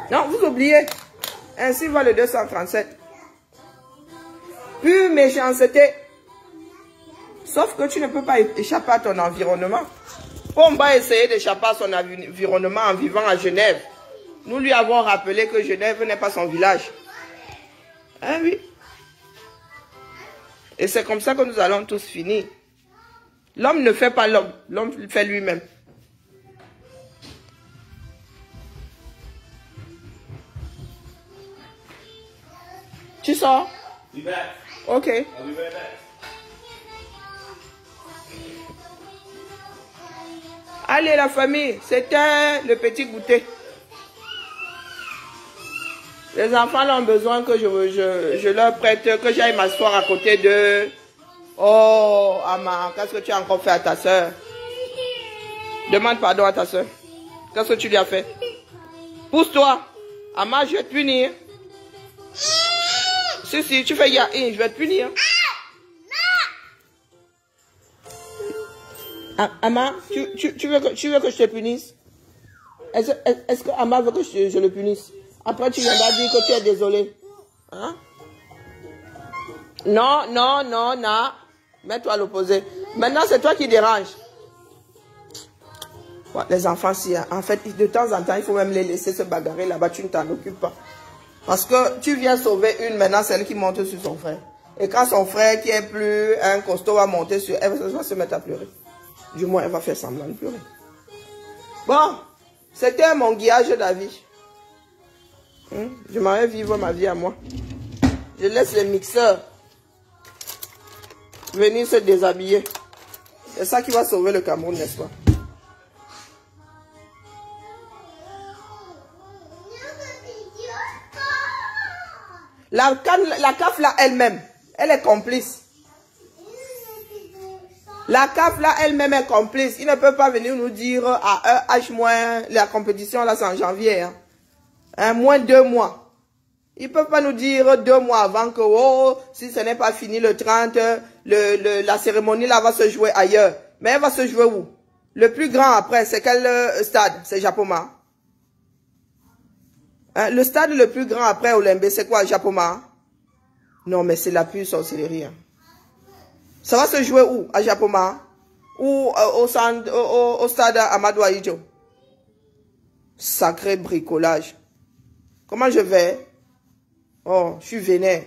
Non, vous oubliez. Ainsi va le 237. Pure méchanceté. Sauf que tu ne peux pas échapper à ton environnement. On va essayer d'échapper à son environnement en vivant à Genève. Nous lui avons rappelé que Genève n'est pas son village. Hein, oui. Et c'est comme ça que nous allons tous finir. L'homme ne fait pas l'homme, l'homme le fait lui-même. Tu sors? Ok. Allez la famille, c'était le petit goûter. Les enfants ont besoin que je leur prête, que j'aille m'asseoir à côté d'eux. Oh, Ama, qu'est-ce que tu as encore fait à ta soeur? Demande pardon à ta soeur. Qu'est-ce que tu lui as fait? Pousse-toi. Ama, je vais te punir. Si, tu fais yaïn, je vais te punir. Ama, tu veux que je te punisse? Est-ce que Ama veut que je le punisse? Après, tu viendras dire que tu es désolé. Hein? Non. Mets-toi à l'opposé. Maintenant, c'est toi qui dérange. Ouais, les enfants, si, en fait, de temps en temps, il faut même les laisser se bagarrer là-bas. Tu ne t'en occupes pas. Parce que tu viens sauver une, maintenant, celle qui monte sur son frère. Et quand son frère qui est plus un costaud va monter sur elle, elle va se mettre à pleurer. Du moins, elle va faire semblant de pleurer. Bon, c'était mon guillage de la vie. Je m'en vais vivre ma vie à moi. Je laisse les mixeurs venir se déshabiller. C'est ça qui va sauver le Cameroun, n'est-ce pas? La CAF là elle-même, elle est complice. La CAF là elle-même est complice. Il ne peut pas venir nous dire à H- la compétition là c'est en janvier. Moins 2 mois. Ils ne peuvent pas nous dire 2 mois avant que oh, si ce n'est pas fini le 30, la cérémonie là va se jouer ailleurs. Mais elle va se jouer où? Le plus grand après, c'est quel stade? C'est Japoma. Le stade le plus grand après Olembe, c'est quoi? Japoma? Non, mais c'est la pure sorcellerie. Ça va se jouer où? À Japoma? Ou au stade Amadou Ahidjo? Sacré bricolage. Comment je vais? Oh, je suis vénère.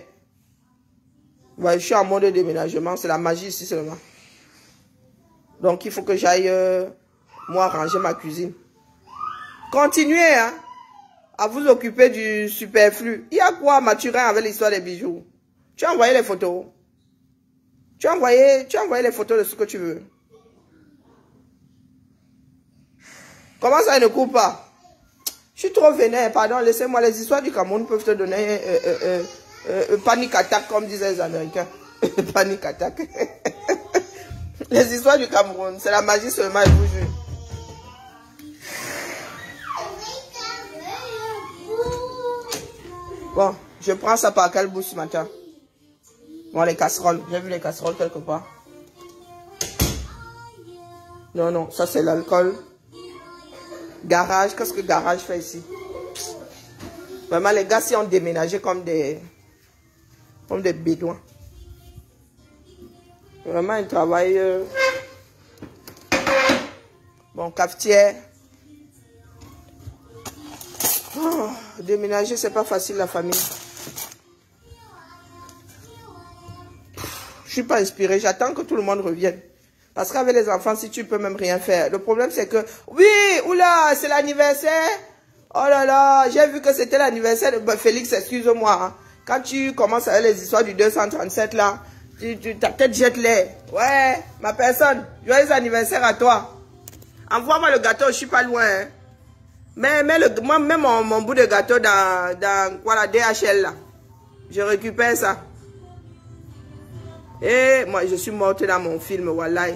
Ouais, je suis en mode de déménagement. C'est la magie ici seulement. Donc, il faut que j'aille, moi, ranger ma cuisine. Continuez, hein, à vous occuper du superflu. Il y a quoi, Mathurin, avec l'histoire des bijoux? Tu as envoyé les photos? Tu as envoyé les photos de ce que tu veux. Comment ça, il ne coupe pas? Je suis trop vénère, pardon, laissez-moi. Les histoires du Cameroun peuvent te donner panic attack, comme disaient les Américains. Panic attack. Les histoires du Cameroun, c'est la magie seulement, je vous jure. Bon, je prends ça par quel bout ce matin? Bon, les casseroles. J'ai vu les casseroles quelque part. Non, non, ça c'est l'alcool. Garage, qu'est-ce que garage fait ici? Vraiment, les gars, si ont déménagé comme des bédouins. Vraiment, ils travaillent. Bon, cafetière. Oh, déménager, c'est pas facile, la famille. Je suis pas inspirée. J'attends que tout le monde revienne. Parce qu'avec les enfants, si tu peux même rien faire. Le problème, c'est que... Oui, oula, c'est l'anniversaire. Oh là là, j'ai vu que c'était l'anniversaire de... Félix, excuse-moi. Hein. Quand tu commences avec les histoires du 237, là, ta tête jette l'air. Ouais, ma personne, joyeux anniversaire à toi. Envoie-moi le gâteau, je suis pas loin. Hein. Mais moi, mets mon bout de gâteau dans voilà, DHL, là. Je récupère ça. Et moi, je suis morte dans mon film, wallahi.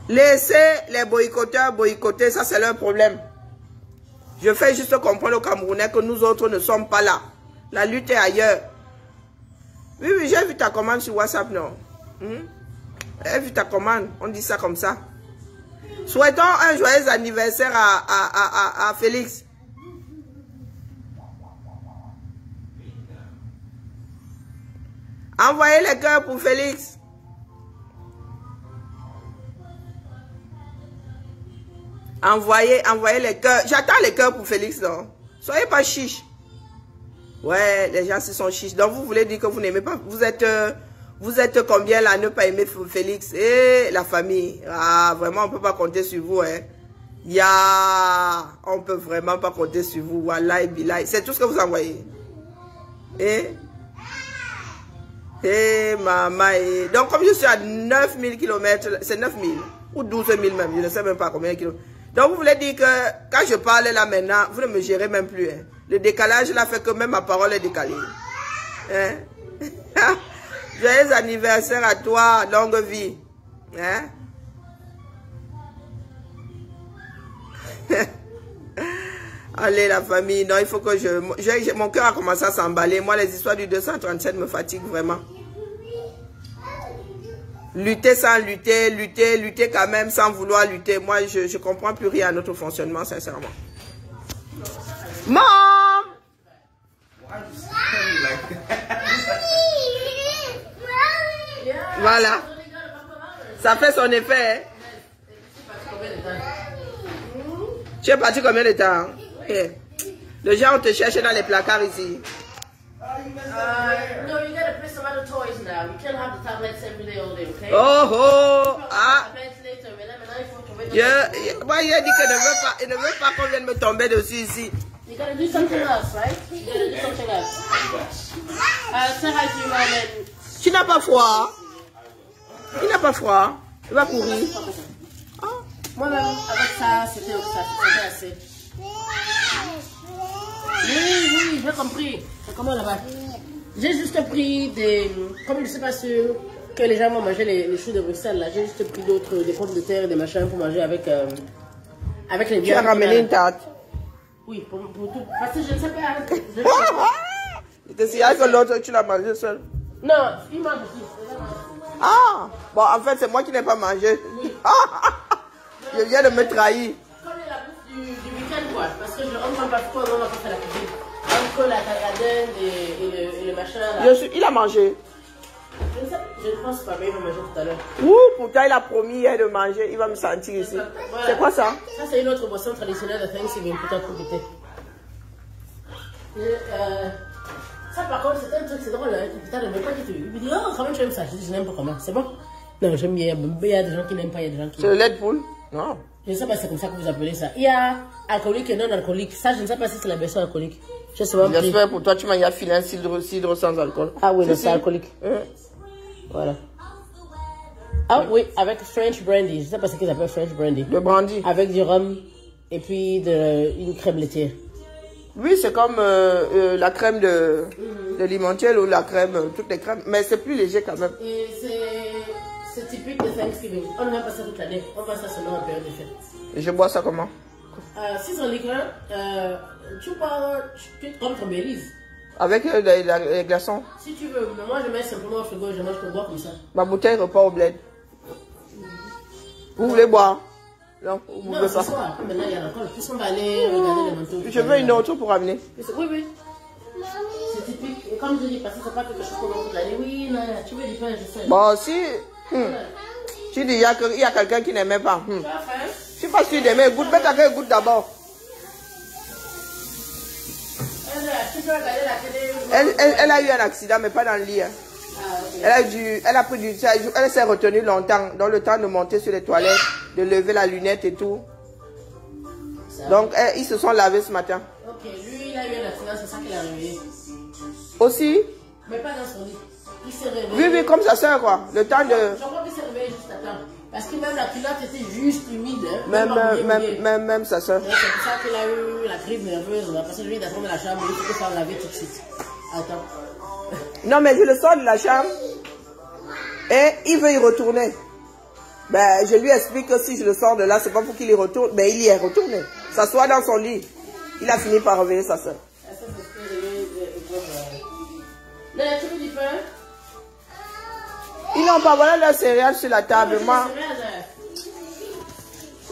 Laissez les boycotteurs boycotter, ça c'est leur problème. Je fais juste comprendre aux Camerounais que nous autres ne sommes pas là. La lutte est ailleurs. Oui, oui, j'ai vu ta commande sur WhatsApp, non? J'ai vu ta commande, on dit ça comme ça. Souhaitons un joyeux anniversaire à Félix. Envoyez les cœurs pour Félix. Envoyez les cœurs. J'attends les cœurs pour Félix, non? Soyez pas chiche. Ouais, les gens se sont chiches. Donc, vous voulez dire que vous n'aimez pas. Vous êtes combien là, ne pas aimer Félix? Et la famille. Ah, vraiment, on peut pas compter sur vous, hein. On peut vraiment pas compter sur vous. Wallahi, billahi. C'est tout ce que vous envoyez. Maman. Donc, comme je suis à 9000 km, c'est 9000 ou 12 000 même, je ne sais même pas combien de kilomètres. Donc, vous voulez dire que quand je parle là maintenant, vous ne me gérez même plus. Hein. Le décalage là fait que même ma parole est décalée. Hein? Joyeux anniversaire à toi, longue vie. Hein? Allez, la famille, non, il faut que mon cœur a commencé à s'emballer. Moi, les histoires du 237 me fatiguent vraiment. Lutter sans lutter, lutter quand même sans vouloir lutter. Moi, je ne comprends plus rien à notre fonctionnement, sincèrement. Mom! Voilà. Ça fait son effet. Hein? Tu es parti combien de temps? Hey. Les gens, on te cherche dans les placards ici. No, you gotta play some other toys now. You can't have the tablets every day, all day, okay? Oh, ah. Yeah. Moi, il a dit qu'il ne veut pas qu'on vienne me tomber dessus ici. You gotta do something else, right? You gotta do something else. Say hi to your mom and... Tu n'as pas froid? Il n'a pas froid. Il va courir. Ah. Moi-même, avec ça, c'était assez. Oui, j'ai compris. C'est comment là-bas? J'ai juste pris des... Comme je ne sais pas sûr que les gens vont manger les choux de Bruxelles, là, j'ai juste pris des pommes de terre et des machins pour manger avec les viandes. Tu as ramené une tarte? Oui, pour tout. Parce que je ne sais pas. Il te signale que l'autre, tu l'as mangé seul? Non, il mange aussi. Ah, bon, en fait, c'est moi qui n'ai pas mangé. Oui. Je viens de me trahir. Comme la bouffe du week-end, quoi. Parce que on ne prend pas trop, on n'a pas fait la cuisine. Entre la tagadenne et le machin là. Il a mangé. Je ne sais pas, je ne pense pas, mais il va manger tout à l'heure. Ouh, pourtant il a promis hier de manger, il va me sentir ici. Voilà. C'est quoi ça? Ça, c'est une autre boisson traditionnelle de Thanksgiving, peut-être pour goûter. Ça, par contre, c'est un truc, c'est drôle, hein. Putain, je n'aime pas du tout. Il me dit, oh, comment tu aimes ça? Je dis, je n'aime pas comment. C'est bon? Non, j'aime bien. Il y a des gens qui n'aiment pas, il y a des gens qui. C'est le lait de poule? Non. Je ne sais pas si c'est comme ça que vous appelez ça. Il y a alcoolique et non alcoolique. Ça, je ne sais pas si c'est la version alcoolique. J'espère pour toi, tu m'as filé un cidre sans alcool. Ah oui, c'est alcoolique. Voilà. Ah oui, avec French brandy. Je ne sais pas ce qu'ils appellent French brandy. Le brandy. Avec du rhum et puis une crème laitière. Oui, c'est comme la crème de limontiel ou la crème, toutes les crèmes. Mais c'est plus léger quand même. Et c'est typique de Thanksgiving. On ne va pas ça toute l'année. On va ça seulement en période de fête. Et je bois ça comment? Si c'est en liqueur, tu comme ton Belize. Avec les glaçons? Si tu veux, mais moi je mets simplement au frigo et je mange pour boire comme ça. Ma bouteille repart au bled. Vous voulez boire? Non, vous ne voulez pas. Maintenant il y a l'alcool. Puisqu'on va aller regarder les manteaux. Je veux une autre pour ramener. Oui, oui. C'est typique. Et comme je dis, parce que c'est pas quelque chose qu'on va toute l'année. Oui, non, tu veux du pain, je sais. Bon, si. Tu dis, il y a quelqu'un qui n'aimait pas. Tu as faim? Je suis pas sûr d'aimer. Goûte, mets ta goûte d'abord. Elle a eu un accident, mais pas dans le lit. Hein. Ah, okay. Elle s'est retenue longtemps, dans le temps de monter sur les toilettes, de lever la lunette et tout. Donc, ils se sont lavés ce matin. Ok, lui, il a eu un accident, c'est ça qu'il a réveillé. Aussi? Mais pas dans son lit. Il s'est réveillé. Oui, oui, comme sa soeur, quoi. Le temps de... Je crois qu'il s'est réveillé juste à temps. Parce que même la culotte était juste humide. Hein, même sa soeur. C'est pour ça qu'il a eu la crise nerveuse. Parce que lui, il est dans la chambre, il faut faire laver tout de suite. Attends. Non, mais je le sors de la chambre et il veut y retourner. Ben, je lui explique que si je le sors de là, c'est pas pour qu'il y retourne. Mais il y est retourné. S'assoit dans son lit. Il a fini par réveiller sa soeur. Tu veux du pain? Ils n'ont pas voilà leurs céréales sur la table. Moi,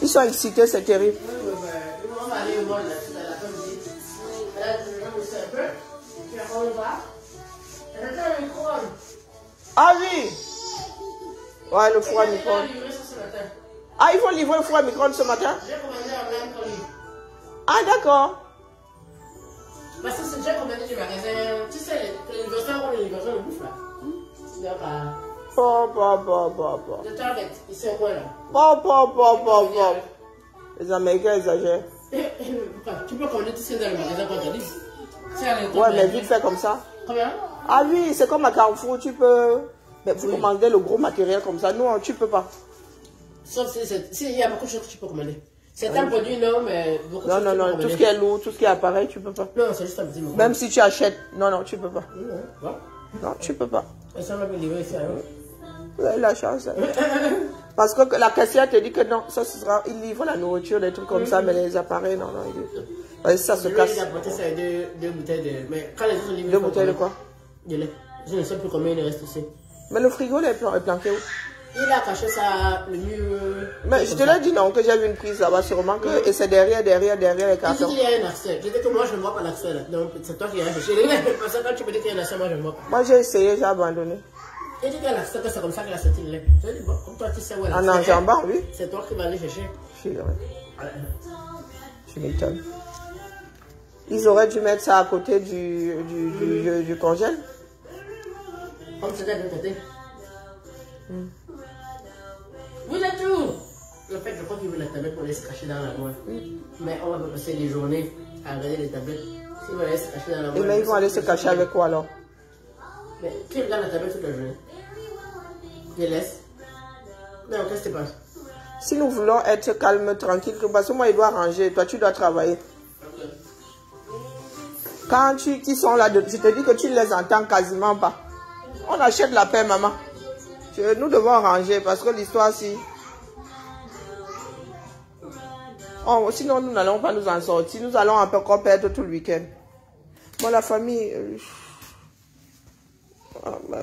ils sont excités, c'est terrible. On va aller au monde là, l'après-midi. Là, je vais pousser un peu. Puis après, on va. J'attends un micro-ondes. Ah oui! Ouais, le four à micro-ondes. Ah, ils vont livrer le four à micro-ondes ce matin? J'ai commandé en même colis. Ah, d'accord. Parce que j'ai commandé du magasin. Tu sais, les livraisons de bouffe là. Donc, le Target, ici au coin là. Les Américains exagèrent. Tu peux commander tout ce qui est dans le magasin quand tu dis. Ouais, mais vite fait comme ça. Combien? Ah oui, c'est comme à Carrefour, tu peux. Mais vous commandez le gros matériel comme ça. Nous, tu peux pas. Sauf s'il y a beaucoup de choses que tu peux commander. C'est un produit, non, mais beaucoup de choses. Non, tout ce qui est lourd, tout ce qui est appareil, tu peux pas. Non, c'est juste un petit mot. Même si tu achètes, non, tu peux pas. Non, tu peux pas. Et ça va me livrer ici, hein? Vous avez la chance. Hein. Parce que la caissière te dit que non, ça ce sera, il livre la nourriture, des trucs comme ça, mais les appareils, non, ça se casse. Il a apporté ça deux bouteilles de. Mais quand les autres livrent. 2 bouteilles de quoi? De lait. Je ne sais plus combien il reste ici. Mais le frigo est planqué où? Il a caché ça le mieux. Mais je te l'ai dit non, que j'ai vu une prise là-bas sûrement, que, et c'est derrière les cartons. Il dit qu'il y a un accès. Je dis que moi je ne vois pas l'accès là. Donc c'est toi qui as cherché. Parce que quand tu me dis qu'il y a un accès, moi je ne vois pas. Moi j'ai essayé, j'ai abandonné. Il dit qu'il y a l'accès, que c'est comme ça qu'il a sorti le lait. Je dis bon, comme toi tu sais où est l'accès. En enjambant, oui. C'est toi qui vas aller chercher. Je Tu m'étonnes. Ils auraient dû mettre ça à côté du congèle. Comme c'était de côté. Vous êtes où? En fait, je crois qu'ils veulent la tablette pour aller se cacher dans la main. Mais on va pas passer des journées à regarder les tablettes. S'ils veulent aller se cacher dans la main. Mais ils vont aller se cacher avec quoi alors? Mais qui regarde la tablette toute la journée? Je laisse. Non, qu'est-ce qui se passe? Si nous voulons être calmes, tranquilles, parce que moi, il doit ranger, toi, tu dois travailler. Quand ils sont là, je te dis que tu ne les entends quasiment pas. On achète la paix, maman. Nous devons ranger parce que l'histoire, si... Oh, sinon, nous n'allons pas nous en sortir. Nous allons encore perdre tout le week-end. Bon, la famille...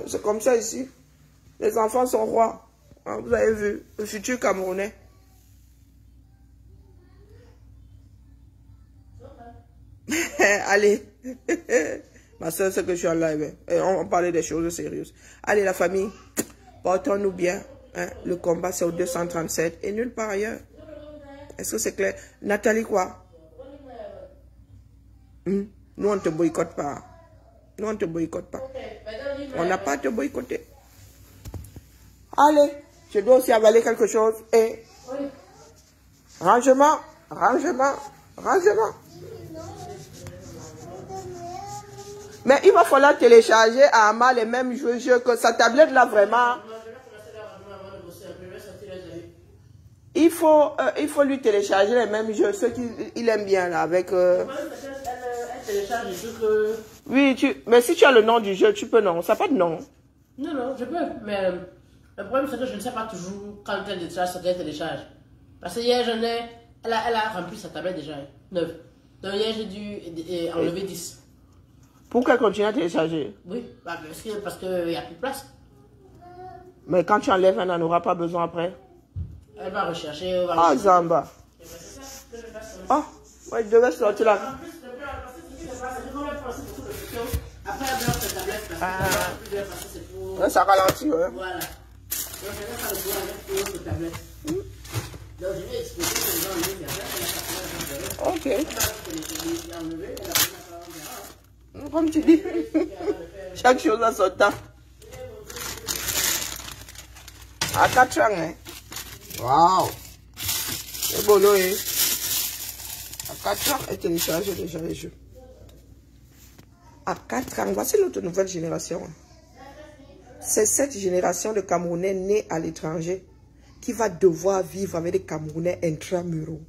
c'est comme ça ici. Les enfants sont rois. Vous avez vu, le futur Camerounais. Allez. Ma soeur, c'est que je suis en live. On parlait des choses sérieuses. Allez, la famille, portons-nous bien. Hein? Le combat, c'est au 237 et nulle part ailleurs. Est-ce que c'est clair? Nathalie, quoi? Nous, on ne te boycotte pas. Nous, on ne te boycotte pas. On n'a pas à te boycotter. Allez, je dois aussi avaler quelque chose. Et rangement, rangement, rangement. Mais il va falloir télécharger à Ama les mêmes jeux que sa tablette là vraiment. Il faut lui télécharger les mêmes jeux, ceux qu'il aime bien là avec. Oui, mais si tu as le nom du jeu, tu peux non. Ça n'a pas de nom. Non, non, je peux, mais le problème c'est que je ne sais pas toujours quand elle télécharge, c'est qu'elle télécharge. Parce que hier, elle a rempli sa tablette déjà, 9. Donc hier, j'ai dû enlever 10. Pourquoi continuer à télécharger? Oui, parce qu'il n'y a plus de place. Mais quand tu enlèves, elle n'en aura pas besoin après. Elle va rechercher. Ah, Zamba. Ah, ouais, je devais sortir là. Après, elle bloque sa tablette. Ouais, ça ralentit, ouais. Voilà. Donc, elle va faire le boulot avec l'autre tablette. Donc, je vais expliquer que les gens enlèvent. Ok. Comme tu dis, chaque chose a son temps. À 4 ans, hein. Waouh. C'est beau, hein. À 4 ans, elle télécharge déjà les jeux. À 4 ans, voici notre nouvelle génération. C'est cette génération de Camerounais nés à l'étranger qui va devoir vivre avec des Camerounais intramuraux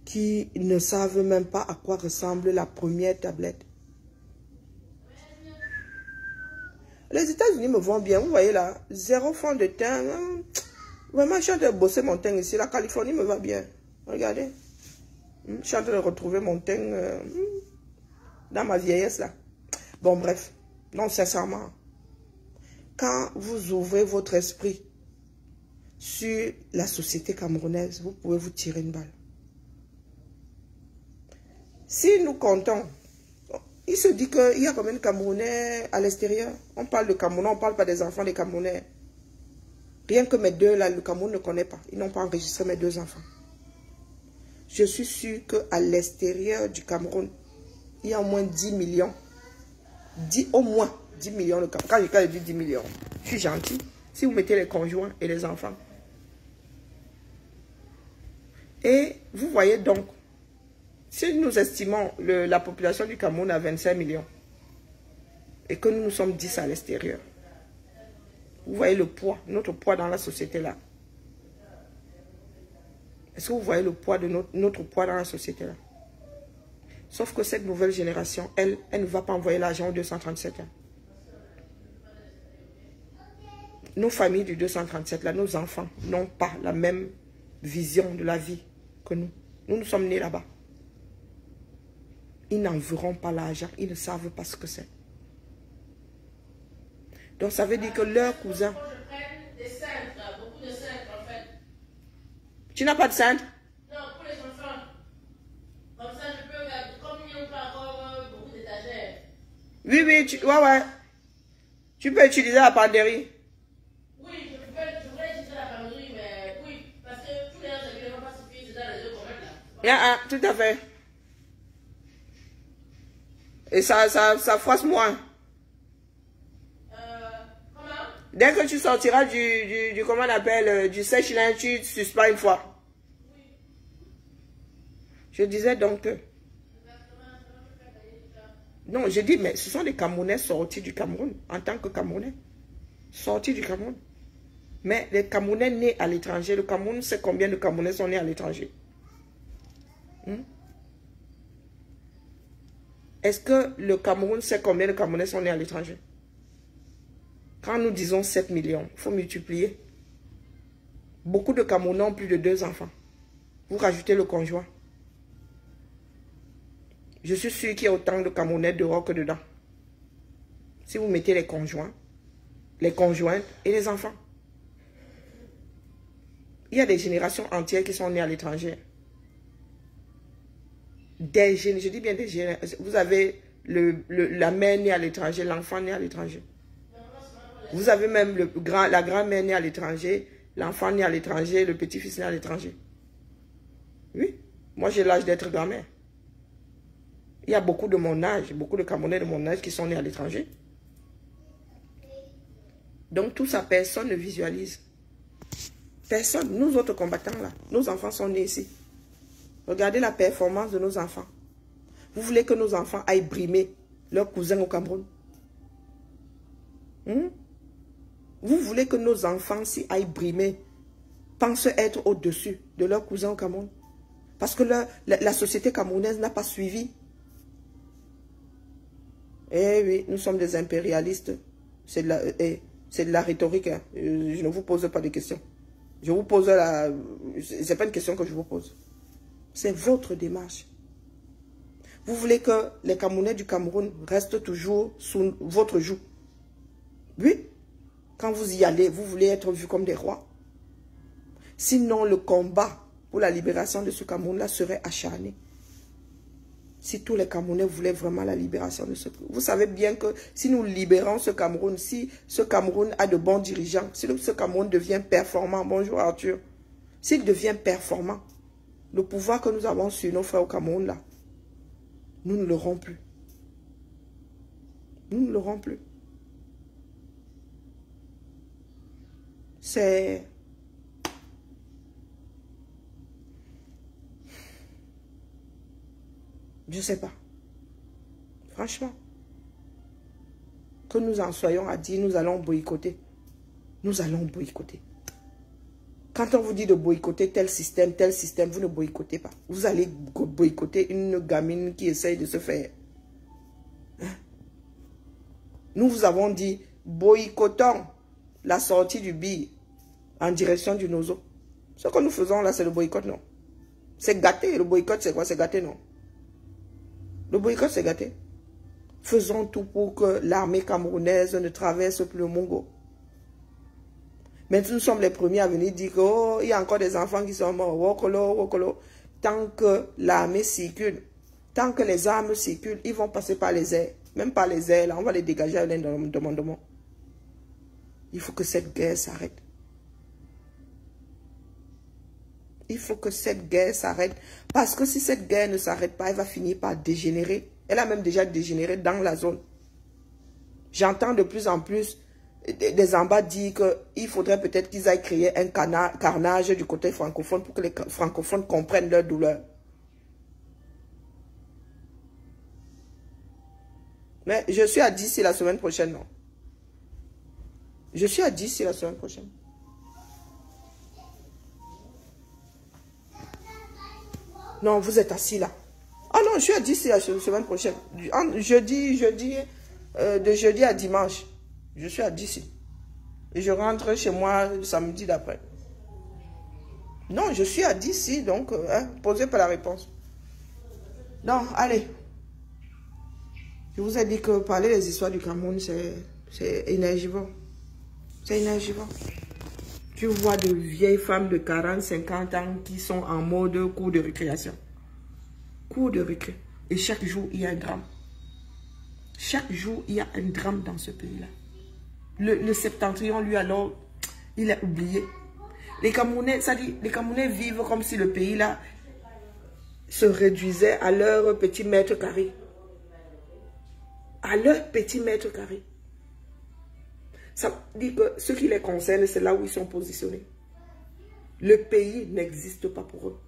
qui ne savent même pas à quoi ressemble la première tablette. Les États-Unis me vont bien, vous voyez là, 0 fond de teint. Vraiment, je suis en train de bosser mon teint ici. La Californie me va bien. Regardez. Je suis en train de retrouver mon teint dans ma vieillesse là. Bon, bref. Non, sincèrement. Quand vous ouvrez votre esprit sur la société camerounaise, vous pouvez vous tirer une balle. Si nous comptons, il se dit qu'il y a combien de Camerounais à l'extérieur? On parle de Camerounais, on ne parle pas des enfants des Camerounais. Rien que mes deux là, le Cameroun ne connaît pas. Ils n'ont pas enregistré mes 2 enfants. Je suis sûr qu'à l'extérieur du Cameroun, il y a au moins 10 millions. Au moins 10 millions de Cameroun. Quand je dis 10 millions, je suis gentil. Si vous mettez les conjoints et les enfants. Et vous voyez donc, si nous estimons la population du Cameroun à 25 millions et que nous sommes 10 à l'extérieur, vous voyez le poids, notre poids dans la société là. Est-ce que vous voyez le poids de notre poids dans la société là? Sauf que cette nouvelle génération, elle ne va pas envoyer l'argent au 237 ans. Nos familles du 237 là, nos enfants n'ont pas la même vision de la vie que nous. Nous sommes nés là-bas. Ils n'en verront pas l'argent, ils ne savent pas ce que c'est. Donc ça veut dire que leurs cousins... Des cintres, beaucoup de cintres en fait. Tu n'as pas de cintre? Non, pour les enfants. Comme ça, je peux garder. Comme ils n'ont pas encore beaucoup d'étagères. Oui, ouais. Tu peux utiliser la panderie. Oui, je voudrais utiliser la panderie, mais oui. Parce que tous les gens ne vont pas suffire dans les 2 comètes là. Yeah, tout à fait. Et ça froisse moins. Dès que tu sortiras du comment on appelle, du sèche-linge, tu suspends une fois. Je disais donc que... Non, je dis, mais ce sont des Camerounais sortis du Cameroun, en tant que Camerounais. Sortis du Cameroun. Mais les Camerounais nés à l'étranger, le Cameroun sait combien de Camerounais sont nés à l'étranger. Est-ce que le Cameroun sait combien de Camerounais sont nés à l'étranger? Quand nous disons 7 millions, il faut multiplier. Beaucoup de Camerounais ont plus de 2 enfants. Vous rajoutez le conjoint. Je suis sûr qu'il y a autant de Camerounais dehors que dedans. Si vous mettez les conjoints, les conjointes et les enfants. Il y a des générations entières qui sont nées à l'étranger. Je dis bien des générations. Vous avez la mère née à l'étranger, l'enfant né à l'étranger. Vous avez même la grand-mère née à l'étranger, l'enfant né à l'étranger, le petit-fils né à l'étranger. Oui, moi j'ai l'âge d'être grand-mère. Il y a beaucoup de mon âge, beaucoup de Camerounais de mon âge qui sont nés à l'étranger. Donc tout ça, personne ne visualise. Personne, nous autres combattants là, nos enfants sont nés ici. Regardez la performance de nos enfants. Vous voulez que nos enfants aillent brimer leurs cousins au Cameroun? Vous voulez que nos enfants s'y aillent brimer, pensent être au-dessus de leurs cousins au Cameroun? Parce que la société camerounaise n'a pas suivi. Eh oui, nous sommes des impérialistes. C'est de la rhétorique. Hein. Je ne vous pose pas de questions. Je vous pose la... Ce n'est pas une question que je vous pose. C'est votre démarche. Vous voulez que les Camerounais du Cameroun restent toujours sous votre joug. Oui. Quand vous y allez, vous voulez être vus comme des rois. Sinon, le combat pour la libération de ce Cameroun-là serait acharné. Si tous les Camerounais voulaient vraiment la libération de ce... Vous savez bien que si nous libérons ce Cameroun, si ce Cameroun a de bons dirigeants, si ce Cameroun devient performant, bonjour Arthur, s'il devient performant, le pouvoir que nous avons sur nos frères au Cameroun, là, nous ne l'aurons plus. Nous ne l'aurons plus. C'est... Je ne sais pas. Franchement. Que nous en soyons à dire, nous allons boycotter. Nous allons boycotter. Quand on vous dit de boycotter tel système, vous ne boycottez pas. Vous allez boycotter une gamine qui essaye de se faire. Hein? Nous vous avons dit, boycottons la sortie du billet en direction du Nozo. Ce que nous faisons là, c'est le boycott, non? C'est gâté. Le boycott, c'est quoi? C'est gâté, non? Le boycott, c'est gâté. Faisons tout pour que l'armée camerounaise ne traverse plus le Mongo. Mais nous sommes les premiers à venir dire qu'il y a encore des enfants qui sont morts. Wokolo, wokolo. Tant que l'armée circule, tant que les armes circulent, ils vont passer par les airs. Même par les airs, là, on va les dégager avec un demandement. Il faut que cette guerre s'arrête. Il faut que cette guerre s'arrête. Parce que si cette guerre ne s'arrête pas, elle va finir par dégénérer. Elle a même déjà dégénéré dans la zone. J'entends de plus en plus des en bas dire qu'il faudrait peut-être qu'ils aillent créer un carnage du côté francophone pour que les francophones comprennent leur douleur. Mais je suis à 10 la semaine prochaine, non? Je suis à 10 la semaine prochaine. Non, vous êtes assis là. Ah non, je suis à 10 la semaine prochaine. De jeudi à dimanche. Je suis à 10. Et je rentre chez moi le samedi d'après. Non, je suis à 10, donc posez pas la réponse. Non, allez. Je vous ai dit que parler des histoires du Cameroun, c'est énergivore. C'est énergivore. Tu vois de vieilles femmes de 40, 50 ans qui sont en mode cours de récréation. Cours de récré. Et chaque jour, il y a un drame. Chaque jour, il y a un drame dans ce pays-là. Le septentrion, lui, alors, il a oublié. Les Camerounais, ça dit, les Camerounais vivent comme si le pays-là... se réduisaient à leur petit mètre carré. À leur petit mètre carré. Ça dit que ce qui les concerne, c'est là où ils sont positionnés. Le pays n'existe pas pour eux.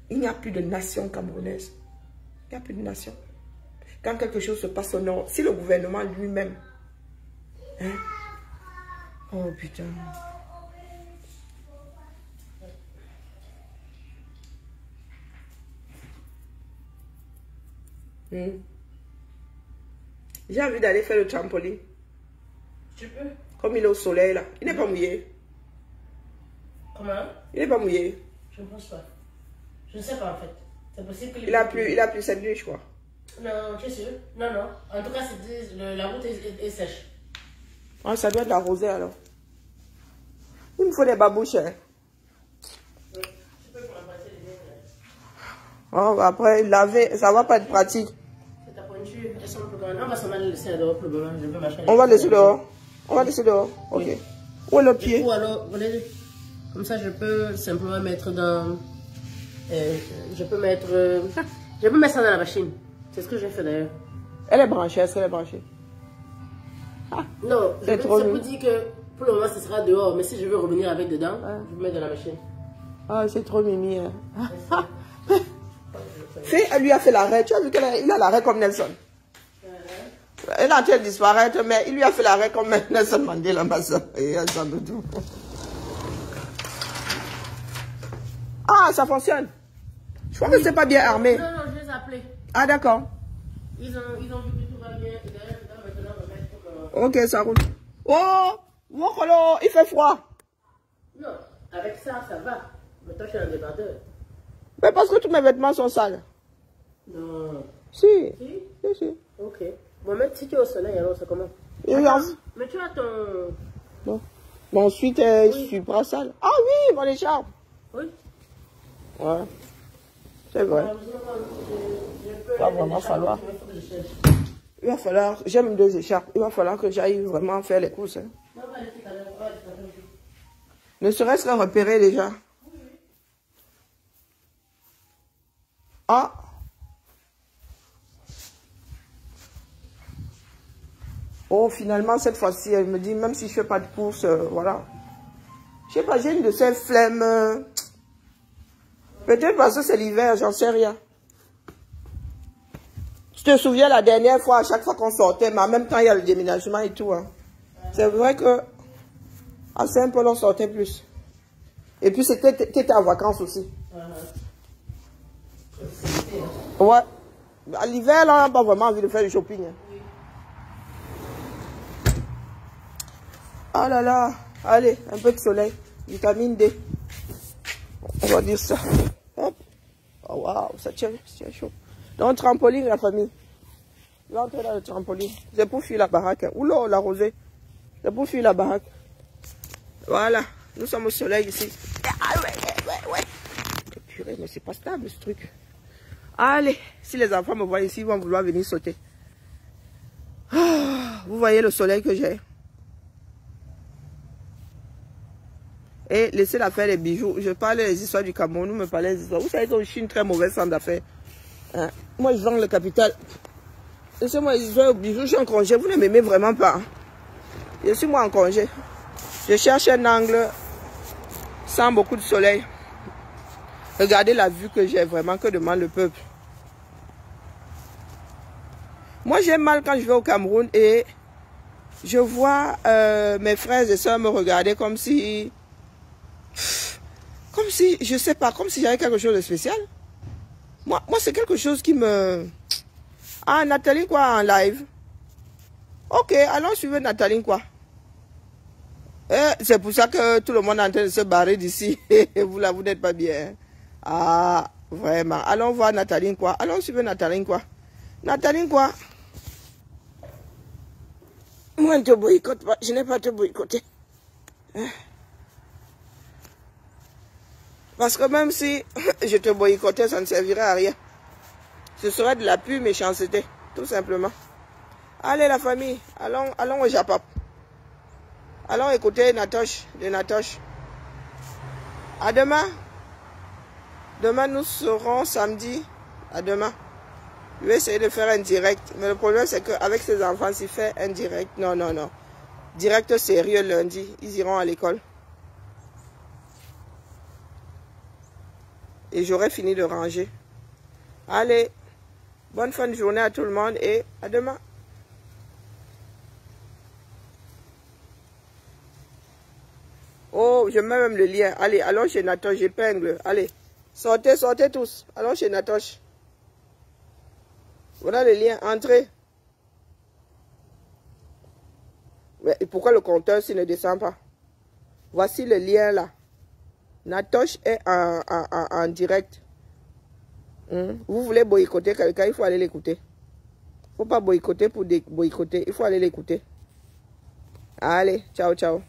Il n'y a plus de nation camerounaise. Il n'y a plus de nation. Quand quelque chose se passe au nord, si le gouvernement lui-même... Hein? Oh putain. J'ai envie d'aller faire le trampoline. Tu peux? Comme il est au soleil là. Il n'est pas mouillé. Comment? Il n'est pas mouillé. Je ne pense pas. Je ne sais pas en fait. C'est possible que... Il a plu cette nuit, je crois. Non, tu es sûr? Non, non. En tout cas, la route est sèche. Ah, ça doit être la rosée alors. Il me faut des babouches. Hein. Oui. Tu peux remplacer les miennes. Oh, après, laver, ça va pas être pratique. C'est ta pointure. Elles sont plus grandes. On va s'en aller laisser dehors pour le moment. Je veux m'acheter. On va laisser dehors. On va laisser dehors. Ok. Oui. Où est le pied? Ou alors, regardez. Comme ça, je peux simplement mettre dans... je peux mettre ça dans la machine. C'est ce que j'ai fait d'ailleurs. Elle est branchée. Est-ce qu'elle est branchée? Ah, non, c'est trop vous dire que pour le moment, ce sera dehors. Mais si je veux revenir avec dedans, je vais mettre dans la machine. Ah, c'est trop mimi. Hein. Elle lui a fait l'arrêt. Tu as vu qu'il a l'arrêt comme Nelson. Elle a en train de disparaître, mais il lui a fait l'arrêt comme Nelson Mandela. Ah, ça fonctionne. Je crois que c'est pas bien armé. Non, non, je les ai appelés. Ah, d'accord. Ils ont vu que tout va bien. Et d'ailleurs, maintenant, on va mettre... Ok, ça roule. Oh, il fait froid. Non, avec ça, ça va. Mais toi, je suis un débardeur. Mais parce que tous mes vêtements sont sales. Non. Si. Si. Ok. Bon, même si tu es au soleil, alors c'est comment? Mais tu as ton... Non. Bon, ensuite, je suis pas sale. Ah oui, mon écharpe. Oui. Ouais. C'est vrai. Il va vraiment falloir. Il va falloir, j'aime 2 écharpes. Il va falloir que j'aille vraiment faire les courses. Hein. Ne serait-ce que repérer déjà. Ah. Oh, finalement, cette fois-ci, elle me dit, même si je fais pas de course, voilà. Je sais pas, j'ai une de ces flemmes. Peut-être parce que c'est l'hiver, j'en sais rien. Je te souviens la dernière fois, à chaque fois qu'on sortait, mais en même temps, il y a le déménagement et tout. Hein. C'est vrai que à Saint-Paul, on sortait plus. Et puis, c'était t'étais en vacances aussi. Ouais. À l'hiver, là, on n'a pas vraiment envie de faire du shopping. Hein. Ah là là. Allez, un peu de soleil. Vitamine D. On va dire ça. Hop. Oh, waouh, ça tient chaud. Donc, trampoline, la famille. Je vais entrer dans le trampoline. C'est pour fuir la baraque. Hein. Oula, la rosée. C'est pour fuir la baraque. Voilà. Nous sommes au soleil ici. Ah ouais. Purée, mais c'est pas stable ce truc. Allez, si les enfants me voient ici, ils vont vouloir venir sauter. Ah, vous voyez le soleil que j'ai. Et laissez-la faire les bijoux. Je parlais des histoires du Cameroun, vous me parlez des histoires. Vous savez que je suis une très mauvaise centre d'affaires. Hein? Moi, je vends le capital. Laissez-moi les histoires de bijoux, je suis en congé. Vous ne m'aimez vraiment pas. Hein? Je suis moi en congé. Je cherche un angle sans beaucoup de soleil. Regardez la vue que j'ai vraiment, que demande le peuple. Moi, j'ai mal quand je vais au Cameroun et je vois mes frères et soeurs me regarder comme si, je sais pas, comme si j'avais quelque chose de spécial. Moi c'est quelque chose qui me... Ah, Nathalie quoi en live? Ok, allons suivre Nathalie quoi. C'est pour ça que tout le monde est en train de se barrer d'ici. Vous là, vous n'êtes pas bien. Ah, vraiment. Allons voir Nathalie quoi. Allons suivre Nathalie quoi. Nathalie quoi. Moi, ne te boycotte pas. Je n'ai pas te boycotté. Parce que même si je te boycottais, ça ne servirait à rien. Ce serait de la pure méchanceté, tout simplement. Allez la famille, allons au Japap. Allons écouter Natoche, de Natoche. À demain. Demain, nous serons samedi. À demain. Je vais essayer de faire un direct. Mais le problème, c'est qu'avec ces enfants, s'il fait un direct, non, non, non. Direct sérieux lundi. Ils iront à l'école. Et j'aurai fini de ranger. Allez. Bonne fin de journée à tout le monde et à demain. Oh, je mets même le lien. Allez, allons chez Natoche, j'épingle. Allez, sortez, sortez tous. Allons chez Natoche. Voilà le lien, entrez. Mais pourquoi le compteur s'il ne descend pas? Voici le lien là. Natoche est en direct. Vous voulez boycotter quelqu'un, il faut aller l'écouter. Il ne faut pas boycotter pour boycotter, il faut aller l'écouter. Allez, ciao, ciao.